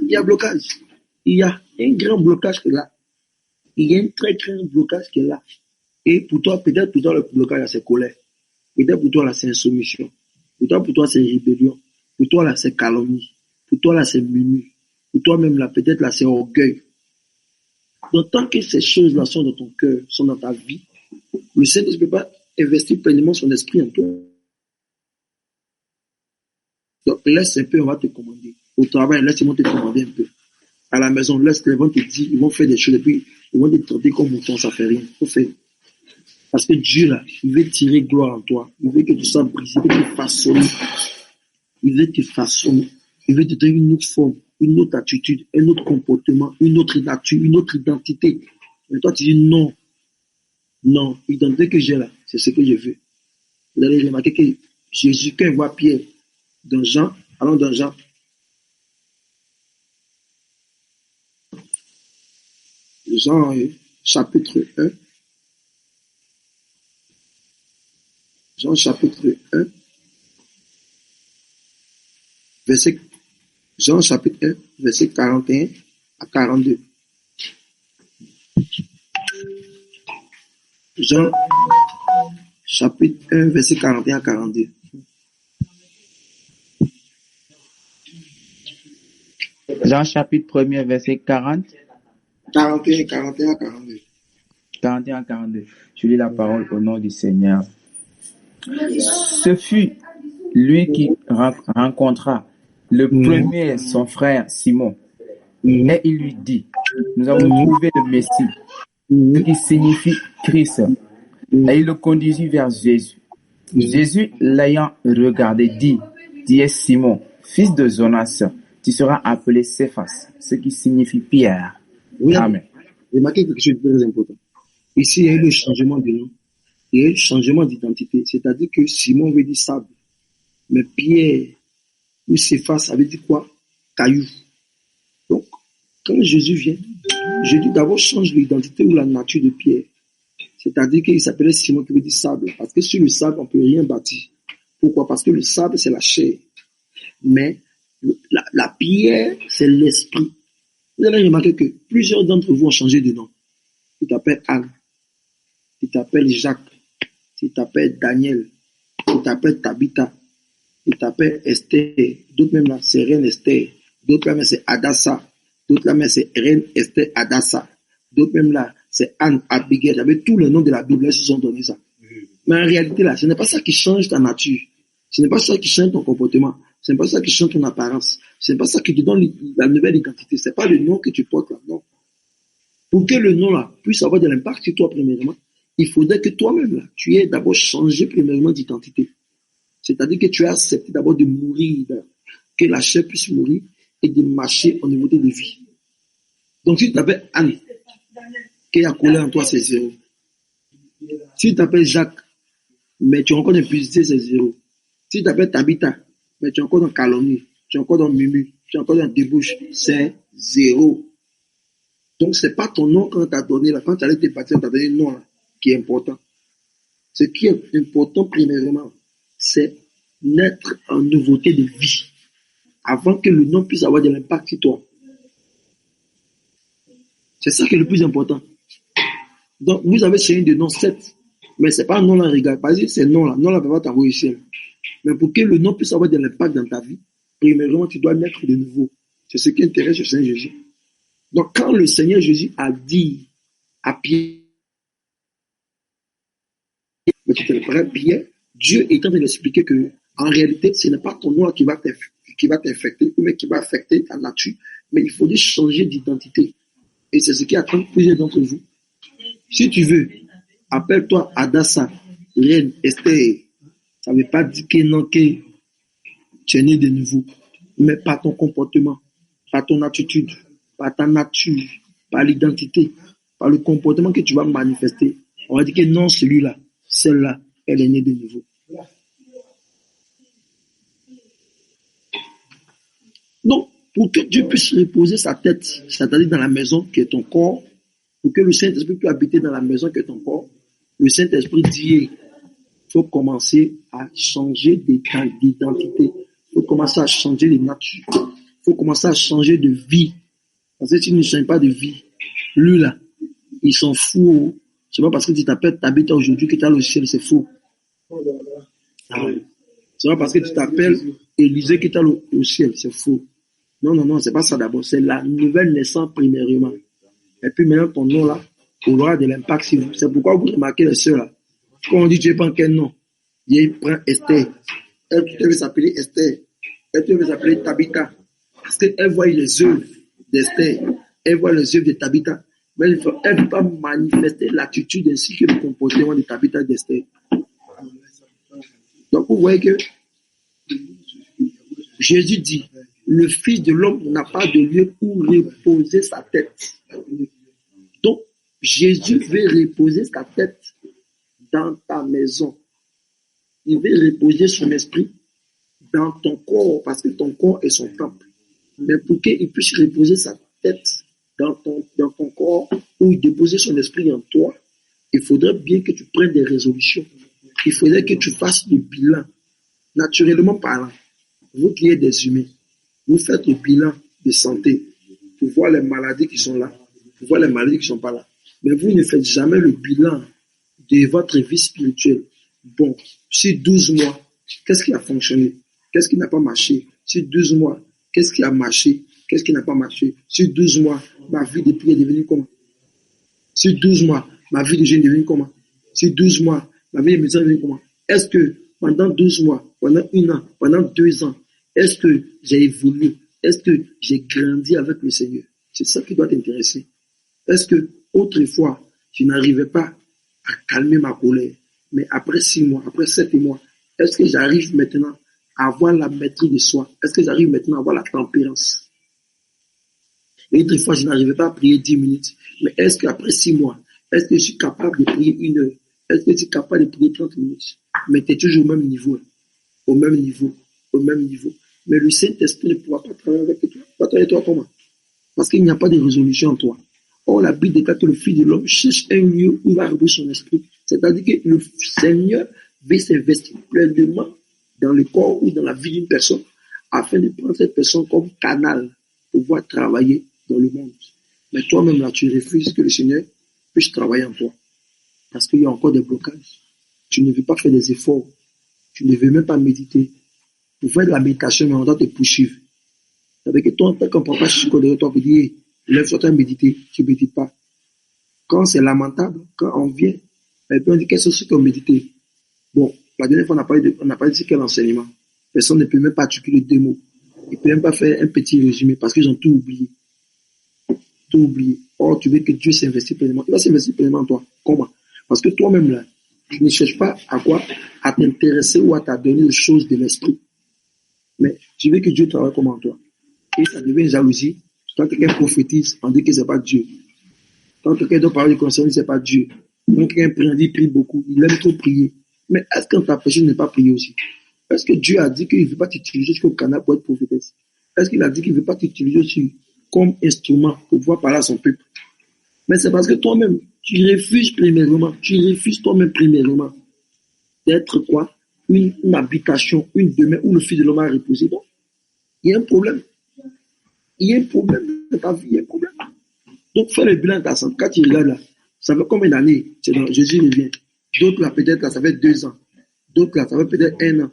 y a blocage. Il y a un grand blocage qui est là. Il y a un très grand blocage qui est là. Et pour toi, peut-être pour toi, le blocage, c'est colère. Peut-être pour toi, là, c'est insoumission. Peut-être pour toi, c'est rébellion. Pour toi, là, c'est calomnie. Pour toi, là, c'est murmure. Pour toi-même, là, peut-être, là, c'est orgueil. Donc, tant que ces choses-là sont dans ton cœur, sont dans ta vie, le Saint-Esprit ne peut pas investir pleinement son esprit en toi. Donc, laisse un peu, on va te commander. Au travail, laisse-moi te commander un peu. À la maison, laisse les gens te dire, ils vont faire des choses, et puis, ils vont te traiter comme mouton, ça fait rien. Faut faire. Parce que Dieu, là, il veut tirer gloire en toi. Il veut que tu sois brisé, il veut te façonner. Il veut te façonner. Il veut te donner une autre forme, une autre attitude, un autre comportement, une autre nature, une autre identité. Mais toi, tu dis non. Non, l'identité que j'ai là, c'est ce que je veux. Vous allez remarquer que Jésus, quand il voit Pierre dans Jean, allons dans Jean. Jean, chapitre 1. Jean, chapitre 1. Jean, chapitre 1, verset 41 à 42. Jean, chapitre 1, verset 41 à 42. Jean chapitre 1er, verset 40. 41 à 42. 41 à 42. Je lis la parole au nom du Seigneur. Ce fut lui qui rencontra le premier son frère Simon. Et il lui dit, nous avons trouvé le Messie, ce qui signifie Christ. Et il le conduisit vers Jésus. Jésus, l'ayant regardé, dit, tu es Simon, fils de Jonas, tu seras appelé Céphas, ce qui signifie Pierre. Oui, Amen. remarquez quelque chose de très important. Ici, il y a eu le changement de nom. Il y a eu le changement d'identité. C'est-à-dire que Simon veut dire sable. Mais Pierre ou Céphas, ça veut dire quoi? Caillou. Donc, quand Jésus vient, Jésus d'abord change l'identité ou la nature de Pierre. C'est-à-dire qu'il s'appelait Simon qui veut dire sable. Parce que sur le sable, on ne peut rien bâtir. Pourquoi? Parce que le sable, c'est la chair. Mais la pierre, c'est l'esprit. Vous allez remarquer que plusieurs d'entre vous ont changé de nom. Tu t'appelles Anne. Tu t'appelles Jacques. Tu t'appelles Daniel. Tu t'appelles Tabitha. Tu t'appelles Esther. D'autres même là, c'est Reine Esther. D'autres là, c'est Adassa. D'autres là, c'est Reine Esther Adassa. D'autres même là, c'est Anne Abigail. Avec tous les noms de la Bible, ils se sont donné ça. Mais en réalité, là, ce n'est pas ça qui change ta nature. Ce n'est pas ça qui change ton comportement. Ce n'est pas ça qui change ton apparence. Ce n'est pas ça qui te donne la nouvelle identité. Ce n'est pas le nom que tu portes là, non. Pour que le nom là puisse avoir de l'impact sur toi premièrement, il faudrait que toi-même là, tu aies d'abord changé premièrement d'identité. C'est-à-dire que tu as accepté d'abord de mourir, que la chair puisse mourir et de marcher en nouveauté de vie. Donc si tu t'appelles Anne, qui a collé en toi, c'est zéro. Si tu t'appelles Jacques, mais tu es encore dans l'impureté, c'est zéro. Si tu t'appelles Tabitha, mais tu es encore dans calomnie, tu es encore dans mumu, tu es encore dans débauche, c'est zéro. Donc, ce n'est pas ton nom quand tu as donné, là, quand tu allais te baptiser, tu as donné un nom là, qui est important. Ce qui est important, premièrement, c'est naître en nouveauté de vie, avant que le nom puisse avoir de l'impact sur toi. C'est ça qui est le plus important. Donc, vous avez changé de nom, certes, mais ce n'est pas un nom là, regarde, vas-y, c'est non là ne peut pas t'envoyer au ciel. Mais pour que le nom puisse avoir de l'impact dans ta vie, premièrement, tu dois naître de nouveau. C'est ce qui intéresse le Seigneur Jésus. Donc, quand le Seigneur Jésus a dit à Pierre, mais tu te rappelles, Pierre, Dieu est en train d'expliquer que, en réalité, ce n'est pas ton nom qui va t'infecter, ou même qui va affecter ta nature, mais il faudrait changer d'identité. Et c'est ce qui attend plusieurs d'entre vous. Si tu veux, appelle-toi Adassa, Reine, Esther. Ça ne veut pas dire que non, que tu es né de nouveau, mais par ton comportement, par ton attitude, par ta nature, par l'identité, par le comportement que tu vas manifester. On va dire que non, celui-là, celle-là, elle est née de nouveau. Donc, pour que Dieu puisse reposer sa tête, c'est-à-dire dans la maison qui est ton corps, pour que le Saint-Esprit puisse habiter dans la maison qui est ton corps, le Saint-Esprit dit, il faut commencer à changer d'identité, il faut commencer à changer de nature, il faut commencer à changer de vie. Parce que si tu ne changes pas de vie, lui là, il s'en fout. C'est pas parce que tu t'appelles Tabitha aujourd'hui que tu as le ciel, c'est faux. C'est pas parce que tu t'appelles Élisée que tu as le ciel, c'est faux. Non, c'est pas ça d'abord. C'est la nouvelle naissance premièrement. Et puis maintenant, ton nom là, aura de l'impact sur vous. C'est pourquoi vous remarquez les sœurs là. Quand on dit tu prends quel nom, il prend Esther. Elle veut s'appeler Esther. Elle veut s'appeler Tabitha. Parce qu'elle voit les œuvres d'Esther. Elle voit les œuvres de Tabitha. Mais elle ne peut pas manifester l'attitude ainsi que le comportement de Tabitha et d'Esther. Donc vous voyez que Jésus dit, le Fils de l'homme n'a pas de lieu où reposer sa tête. Donc, Jésus veut reposer sa tête dans ta maison. Il veut reposer son esprit dans ton corps, parce que ton corps est son temple. Mais pour qu'il puisse reposer sa tête dans ton corps, ou déposer son esprit en toi, il faudrait bien que tu prennes des résolutions. Il faudrait que tu fasses le bilan, naturellement parlant. Vous qui êtes des humains, vous faites le bilan de santé pour voir les maladies qui sont là, pour voir les maladies qui ne sont pas là. Mais vous ne faites jamais le bilan de votre vie spirituelle. Bon, sur 12 mois, qu'est-ce qui a fonctionné? Qu'est-ce qui n'a pas marché? Sur 12 mois, qu'est-ce qui a marché? Qu'est-ce qui n'a pas marché? Sur 12 mois, ma vie de prière est devenue comment? Sur 12 mois, ma vie de jeûne est devenue comment? Sur 12 mois, ma vie de médecin est devenue comment? Est-ce que pendant 12 mois, pendant 1 an, pendant 2 ans, est-ce que j'ai évolué? Est-ce que j'ai grandi avec le Seigneur? C'est ça qui doit t'intéresser. Est-ce que autrefois, je n'arrivais pas à calmer ma colère, mais après 6 mois, après 7 mois, est-ce que j'arrive maintenant à avoir la maîtrise de soi? Est-ce que j'arrive maintenant à avoir la tempérance? Et une fois, je n'arrivais pas à prier 10 minutes. Mais est-ce qu'après 6 mois, est-ce que je suis capable de prier 1 heure? Est-ce que je suis capable de prier 30 minutes? Mais tu es toujours au même niveau. Au même niveau. Au même niveau. Mais le Saint-Esprit ne pourra pas travailler avec toi. Pas travailler avec toi comment? Parce qu'il n'y a pas de résolution en toi. Or, la Bible déclare que le Fils de l'homme cherche un lieu où il va reposer son esprit. C'est-à-dire que le Seigneur veut s'investir pleinement dans le corps ou dans la vie d'une personne afin de prendre cette personne comme canal pour pouvoir travailler dans le monde. Mais toi-même, là, tu refuses que le Seigneur puisse travailler en toi. Parce qu'il y a encore des blocages. Tu ne veux pas faire des efforts. Tu ne veux même pas méditer. Pour faire de la méditation, mais on doit te poursuivre. C'est-à-dire que toi, quand papa chico derrière toi pour dire, lève-toi, tu méditer, tu ne médites pas. Quand c'est lamentable, quand on vient, et puis on dit qu'est-ce qu'on méditer. Bon, la dernière fois, on n'a pas dit quel enseignement. Personne ne peut même pas articuler 2 mots. Ils ne peuvent même pas faire un petit résumé parce qu'ils ont tout oublié. Tout oublié. Or, tu veux que Dieu s'investisse pleinement. Il va s'investir pleinement en toi. Comment? Parce que toi-même, là, tu ne cherches pas à quoi? À t'intéresser ou à t'adonner aux choses de l'esprit. Mais tu veux que Dieu travaille comme en toi. Et ça devient une jalousie. Quand quelqu'un prophétise, on dit que ce n'est pas Dieu. Quand quelqu'un doit parler de conscience, ce n'est pas Dieu. Quand quelqu'un prie, on dit prie beaucoup. Il aime trop prier. Mais est-ce qu'on t'a péché de ne pas prier aussi? Est-ce que Dieu a dit qu'il ne veut pas t'utiliser comme canal pour être prophétesse? Est-ce qu'il a dit qu'il ne veut pas t'utiliser aussi comme instrument pour pouvoir parler à son peuple? Mais c'est parce que toi-même, tu refuses toi-même premièrement d'être quoi? Une habitation, une demeure où le Fils de l'homme a reposé. Bon, il y a un problème. Il y a un problème dans ta vie, il y a un problème. Donc, fais le bilan de ta santé. Quand tu regardes là, ça fait combien d'années? C'est dans Jésus revient. D'autres là, peut-être là, ça fait 2 ans. D'autres là, ça fait peut-être 1 an.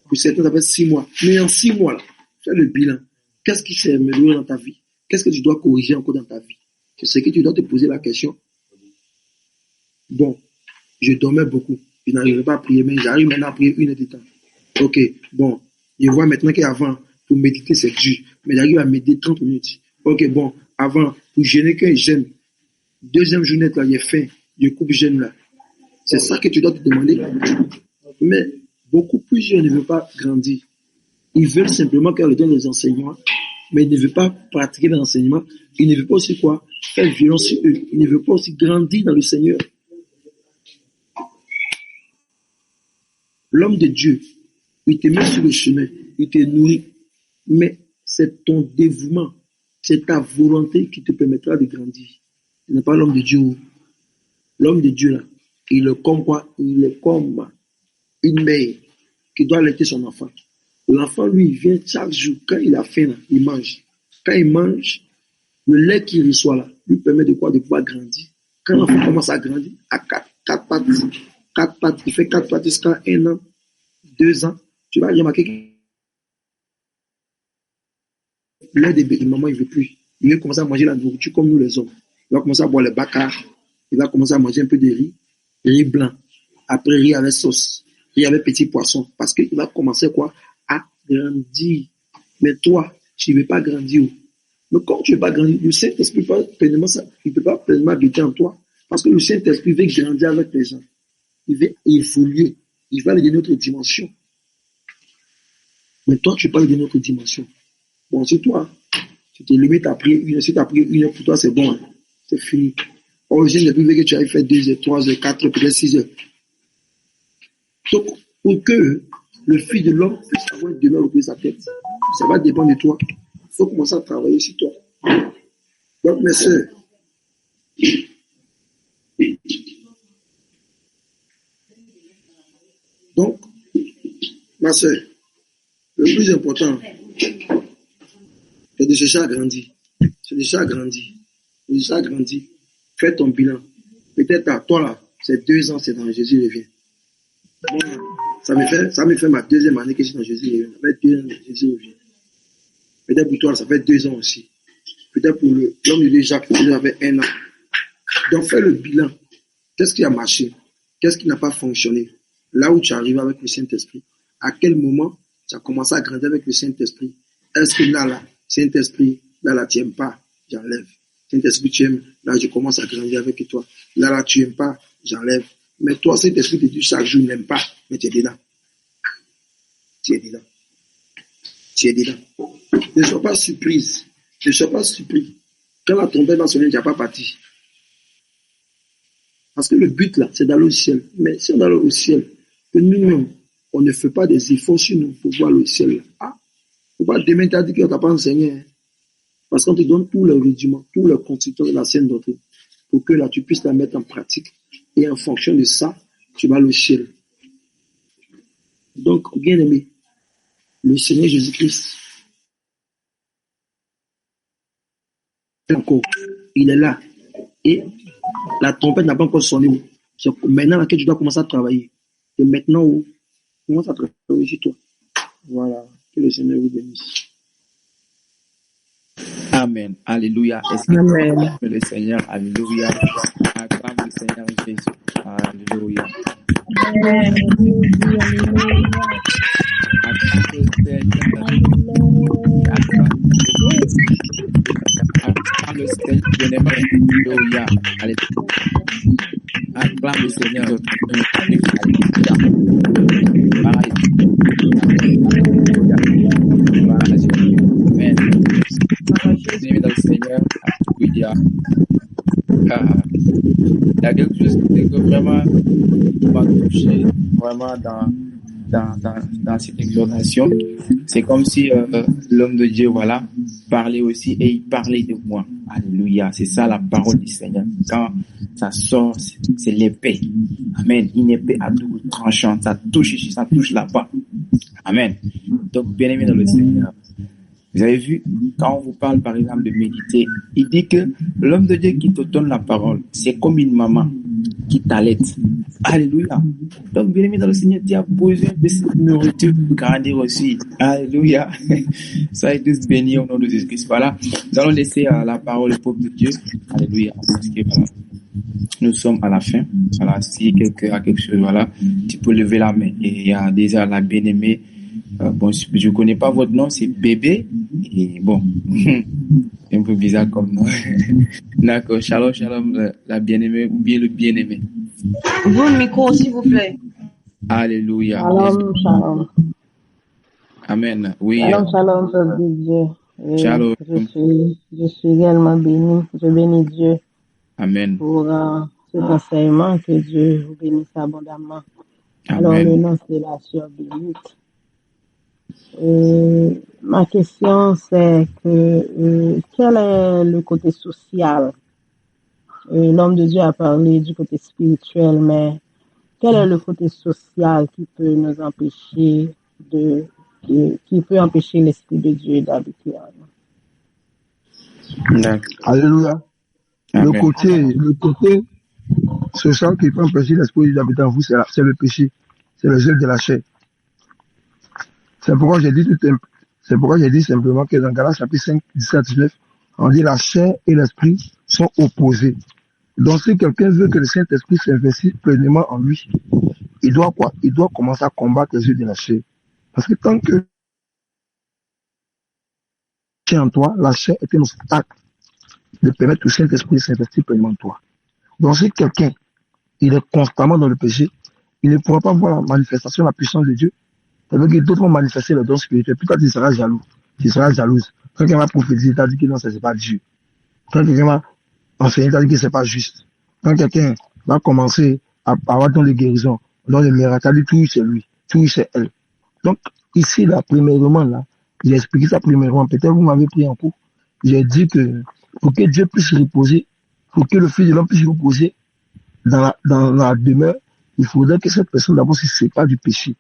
Pour certains, ça fait 6 mois. Mais en 6 mois là, fais le bilan. Qu'est-ce qui s'est amélioré dans ta vie? Qu'est-ce que tu dois corriger encore dans ta vie? C'est ce que tu dois te poser la question. Bon, je dormais beaucoup. Je n'arrivais pas à prier, mais j'arrive maintenant à prier 1 heure de temps. Ok, bon. Je vois maintenant qu'avant, pour méditer, c'est dur. Mais j'arrive à méditer 30 minutes. Ok, bon. Avant, pour jeûner, qu'un jeûne. 2e journée, là, j'ai faim. Je coupe jeûne là. C'est ça que tu dois te demander. Mais beaucoup plus jeunes ne veulent pas grandir. Ils veulent simplement qu'on leur donne des enseignements, mais ils ne veulent pas pratiquer les enseignements. Ils ne veulent pas aussi quoi? Faire violence sur eux. Ils ne veulent pas aussi grandir dans le Seigneur. L'homme de Dieu, il te met sur le chemin, il te nourrit, mais c'est ton dévouement, c'est ta volonté qui te permettra de grandir. Ce n'est pas l'homme de Dieu. L'homme de Dieu, là, il est comme quoi? Il est comme une mère qui doit allaiter son enfant. L'enfant, lui, il vient chaque jour. Quand il a faim, là, il mange. Quand il mange, le lait qu'il reçoit là, lui permet de quoi? De pouvoir grandir. Quand l'enfant commence à grandir, à 4 pattes, il fait 4 pattes jusqu'à 1 an, 2 ans, tu vas remarquer que lait de bébé, maman, il ne veut plus. Il va commencer à manger la nourriture comme nous les hommes. Il va commencer à boire le bacard. Il va commencer à manger un peu de riz blanc. Après, riz avec sauce. Riz avec petit poisson. Parce qu'il va commencer quoi? À grandir. Mais toi, tu ne veux pas grandir. Mais comme tu ne veux pas grandir, le Saint-Esprit il ne peut pas pleinement habiter en toi. Parce que le Saint-Esprit veut grandir avec les gens. Il veut évoluer. Il va lui donner notre dimension. Mais toi, tu parles de notre dimension. Bon, si toi, tu te limites à prier 1 heure, si tu as prié 1 heure pour toi, c'est bon. Hein. C'est fini. Or, je ne veux que tu ailles faire 2 heures, 3 heures, 4 heures, peut-être 6 heures. Donc, pour que le Fils de l'homme puisse avoir une demeure au pied de sa tête, ça va dépendre de toi. Il faut commencer à travailler sur toi. Donc, mes sœurs, donc, ma sœur, le plus important, c'est de chercher à grandir. C'est déjà agrandi. Déjà agrandi. Fais ton bilan. Peut-être à toi là, c'est 2 ans, c'est dans Jésus revient. Bon, ça me fait ma 2e année que je suis dans Jésus revient. Ça fait 2 ans que Jésus revient. Peut-être pour toi, ça fait 2 ans aussi. Peut-être pour l'homme de Dieu Jacques, ça fait 1 an. Donc fais le bilan. Qu'est-ce qui a marché? Qu'est-ce qui n'a pas fonctionné? Là où tu arrives avec le Saint-Esprit, à quel moment tu as commencé à grandir avec le Saint-Esprit? Est-ce que là, Saint-Esprit, là, tu n'aimes pas, j'enlève. Saint-Esprit, tu aimes, là, je commence à grandir avec toi. Là, tu n'aimes pas, j'enlève. Mais toi, Saint-Esprit te dit chaque jour, n'aime pas, mais tu es dedans. Tu es dedans. tu es dedans. Ne sois pas surprise. Ne sois pas surpris. Quand la trompette va sonner, tu n'as pas parti. Parce que le but là, c'est d'aller au ciel. Mais si on allait au ciel, que nous-mêmes, on ne fait pas des efforts sur nous pour voir le ciel. Ah, faut pas demain t'as dit qu'on t'a pas enseigné. Hein. Parce qu'on te donne tous les rudiments, tous les constituants de la saine doctrine, pour que là tu puisses la mettre en pratique. Et en fonction de ça, tu vas aller au ciel. Donc, bien aimé, le Seigneur Jésus-Christ, encore, il est là. Et la trompette n'a pas encore sonné. C'est maintenant que tu dois commencer à travailler. Et maintenant, où commence à travailler sur toi. Voilà. Que le Seigneur vous bénisse. Amen. Alléluia. Est-ce que le Seigneur, alléluia, acclame le Seigneur Jésus. Alléluia. Amen. Acclame le Seigneur, bien-aimé. Alléluia. Acclame le Seigneur. Amen. Jésus dans le Seigneur, alléluia. Il y a quelque chose que vraiment m'a touché vraiment dans cette exhortation. C'est comme si l'homme de Dieu, voilà, parlait aussi et il parlait de moi. Alléluia. C'est ça la parole du Seigneur. Quand ça sort, c'est l'épée. Amen. Une épée à double tranchant. Ça touche ici, ça touche là-bas. Amen. Donc, bien aimé dans le Seigneur. Vous avez vu, quand on vous parle par exemple de méditer, il dit que l'homme de Dieu qui te donne la parole, c'est comme une maman qui t'allaite. Alléluia. Donc, bien aimé dans le Seigneur, tu as besoin de cette nourriture pour grandir aussi. Alléluia. Soyez tous bénis au nom de Jésus-Christ. Voilà. Nous allons laisser la parole au peuple de Dieu. Alléluia. Parce que voilà, nous sommes à la fin. Voilà. Si quelqu'un a quelque chose, voilà, tu peux lever la main. Et il y a déjà la bien-aimée. Bon, je connais pas votre nom, c'est Bébé. Et bon, un peu bizarre comme nom. D'accord. Shalom, shalom, la bien-aimée ou bien le bien-aimé. Vous, le micro, s'il vous plaît. Alléluia. Shalom, shalom. Amen. Oui. Shalom, shalom, peuple de Dieu. Et Shalom. je suis également béni. Je bénis Dieu. Amen. Pour cet enseignement, que Dieu vous bénisse abondamment. Amen. Alors, le nom, c'est la sœur bénite. Ma question, c'est que quel est le côté social? L'homme de Dieu a parlé du côté spirituel, mais quel est le côté social qui peut nous empêcher qui peut empêcher l'Esprit de Dieu d'habiter en nous? Alléluia. Amen. Le côté social qui peut empêcher l'Esprit de Dieu d'habiter en vous, c'est le péché. C'est le zèle de la chair. C'est pourquoi j'ai dit simplement que dans Galates chapitre 5, 17 à 19, on dit la chair et l'esprit sont opposés. Donc si quelqu'un veut que le Saint-Esprit s'investisse pleinement en lui, il doit quoi? Il doit commencer à combattre les yeux de la chair. Parce que tant que tu es en toi, la chair est un obstacle de permettre au Saint-Esprit de s'investir pleinement en toi. Donc si quelqu'un, il est constamment dans le péché, il ne pourra pas voir la manifestation de la puissance de Dieu. Ça veut dire que d'autres vont manifester le don spirituel. Puis toi, tu seras jaloux. Tu seras jalouse. Quand quelqu'un va prophétiser, tu as dit que non, ça c'est pas Dieu. Quand quelqu'un va enseigner, tu as dit que c'est pas juste. Quand quelqu'un va commencer à avoir don de guérison, don de miracle, tu as dit tout c'est lui, tout c'est elle. Donc, ici, là, premièrement, là, j'ai expliqué ça premièrement. Peut-être vous m'avez pris en cours. J'ai dit que pour que Dieu puisse reposer, pour que le Fils de l'homme puisse reposer dans la demeure, il faudrait que cette personne d'abord se sépare du péché.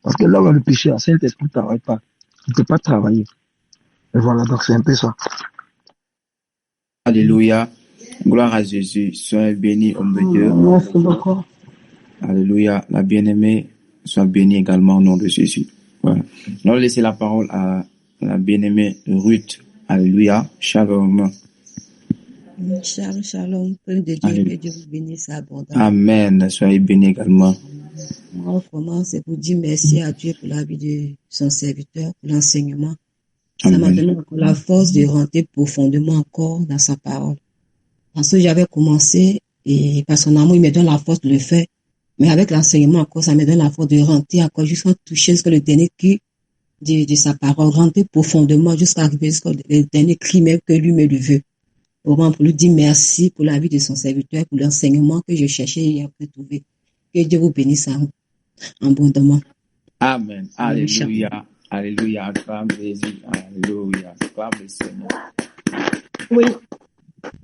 Parce que là où le péché, le Saint-Esprit ne travaille pas. Il ne peut pas travailler. Et voilà, donc c'est un peu ça. Alléluia. Gloire à Jésus. Sois béni, homme de Dieu. Merci beaucoup. Alléluia. La bien-aimée, sois bénie également au nom de Jésus. Voilà. Nous allons laisser la parole à la bien-aimée Ruth. Alléluia. Shalom. Shalom, shalom, peuple de Dieu, Alléluia. que Dieu vous bénisse abondamment. Amen. Soyez bénis également. On commence pour dire merci à Dieu pour la vie de son serviteur, pour l'enseignement. Ça m'a donné encore la force de rentrer profondément encore dans sa parole. Parce que j'avais commencé, et par son amour, il me donne la force de le faire. Mais avec l'enseignement encore, ça me donne la force de rentrer encore jusqu'à toucher ce que le dernier cul de sa parole, rentrer profondément jusqu'à arriver jusqu'au dernier cri même que lui-même le veut. Vraiment, pour lui dire merci pour la vie de son serviteur, pour l'enseignement que je cherchais et après trouvé. Que Dieu vous bénisse abondamment. Amen. Alléluia. Alléluia. Acclame Jésus. Alléluia. Acclame le Seigneur. Oui.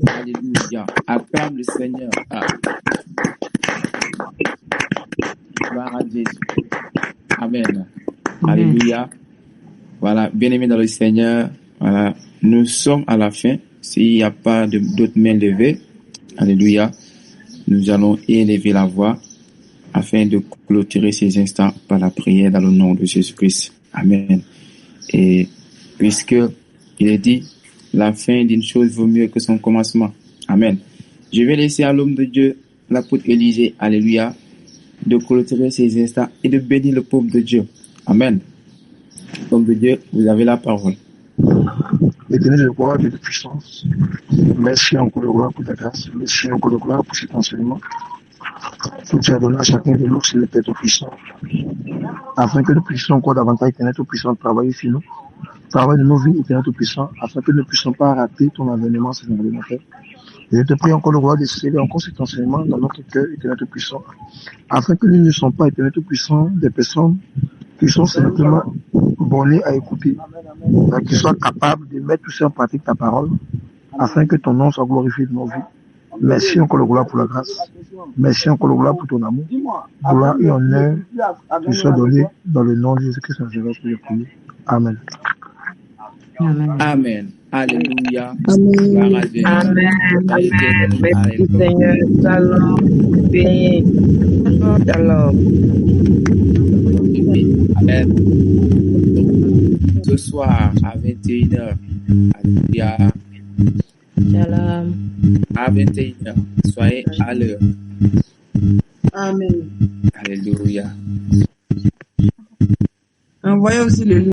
Alléluia. Acclame le Seigneur. Gloire à Jésus. Amen. Alléluia. Voilà, bien-aimés dans le Seigneur, voilà, nous sommes à la fin. S'il n'y a pas d'autres mains levées, alléluia, nous allons élever la voix afin de clôturer ces instants par la prière dans le nom de Jésus-Christ. Amen. Et puisque il est dit, la fin d'une chose vaut mieux que son commencement. Amen. Je vais laisser à l'homme de Dieu, l'apôtre Élisée, alléluia, de clôturer ces instants et de bénir le peuple de Dieu. Amen. Homme de Dieu, vous avez la parole. Éternel de gloire et de puissance, merci encore de gloire pour ta grâce, merci encore de gloire pour cet enseignement. Que tu as donné à chacun de nous, c'est le Père Tout-Puissant, afin que nous puissions encore davantage, Éternel Tout-Puissant, travailler sur nous, travailler de nos vies, Éternel Tout-Puissant, afin que nous ne puissions pas rater ton avènement, Seigneur de notre Père. Et je te prie encore de gloire de sceller encore cet enseignement dans notre cœur, Éternel Tout-Puissant, afin que nous ne soyons pas, Éternel Tout-Puissant, des personnes qui sont simplement bornées à écouter, qui soient capables de mettre tout ça en pratique ta parole, afin que ton nom soit glorifié dans nos vies. Merci encore de gloire pour la grâce. Merci encore de gloire pour ton amour. Gloire et honneur te soient donnés dans le nom de Jésus-Christ, que j'ai prié. Amen. Amen. Amen. Alléluia. Amen. Amen. Merci Seigneur. Shalom. Béni. Shalom. Amen. Ce soir à 21h, alléluia. Shalom. À 21h, soyez à l'heure. Amen. Alléluia. Envoyez aussi le lien.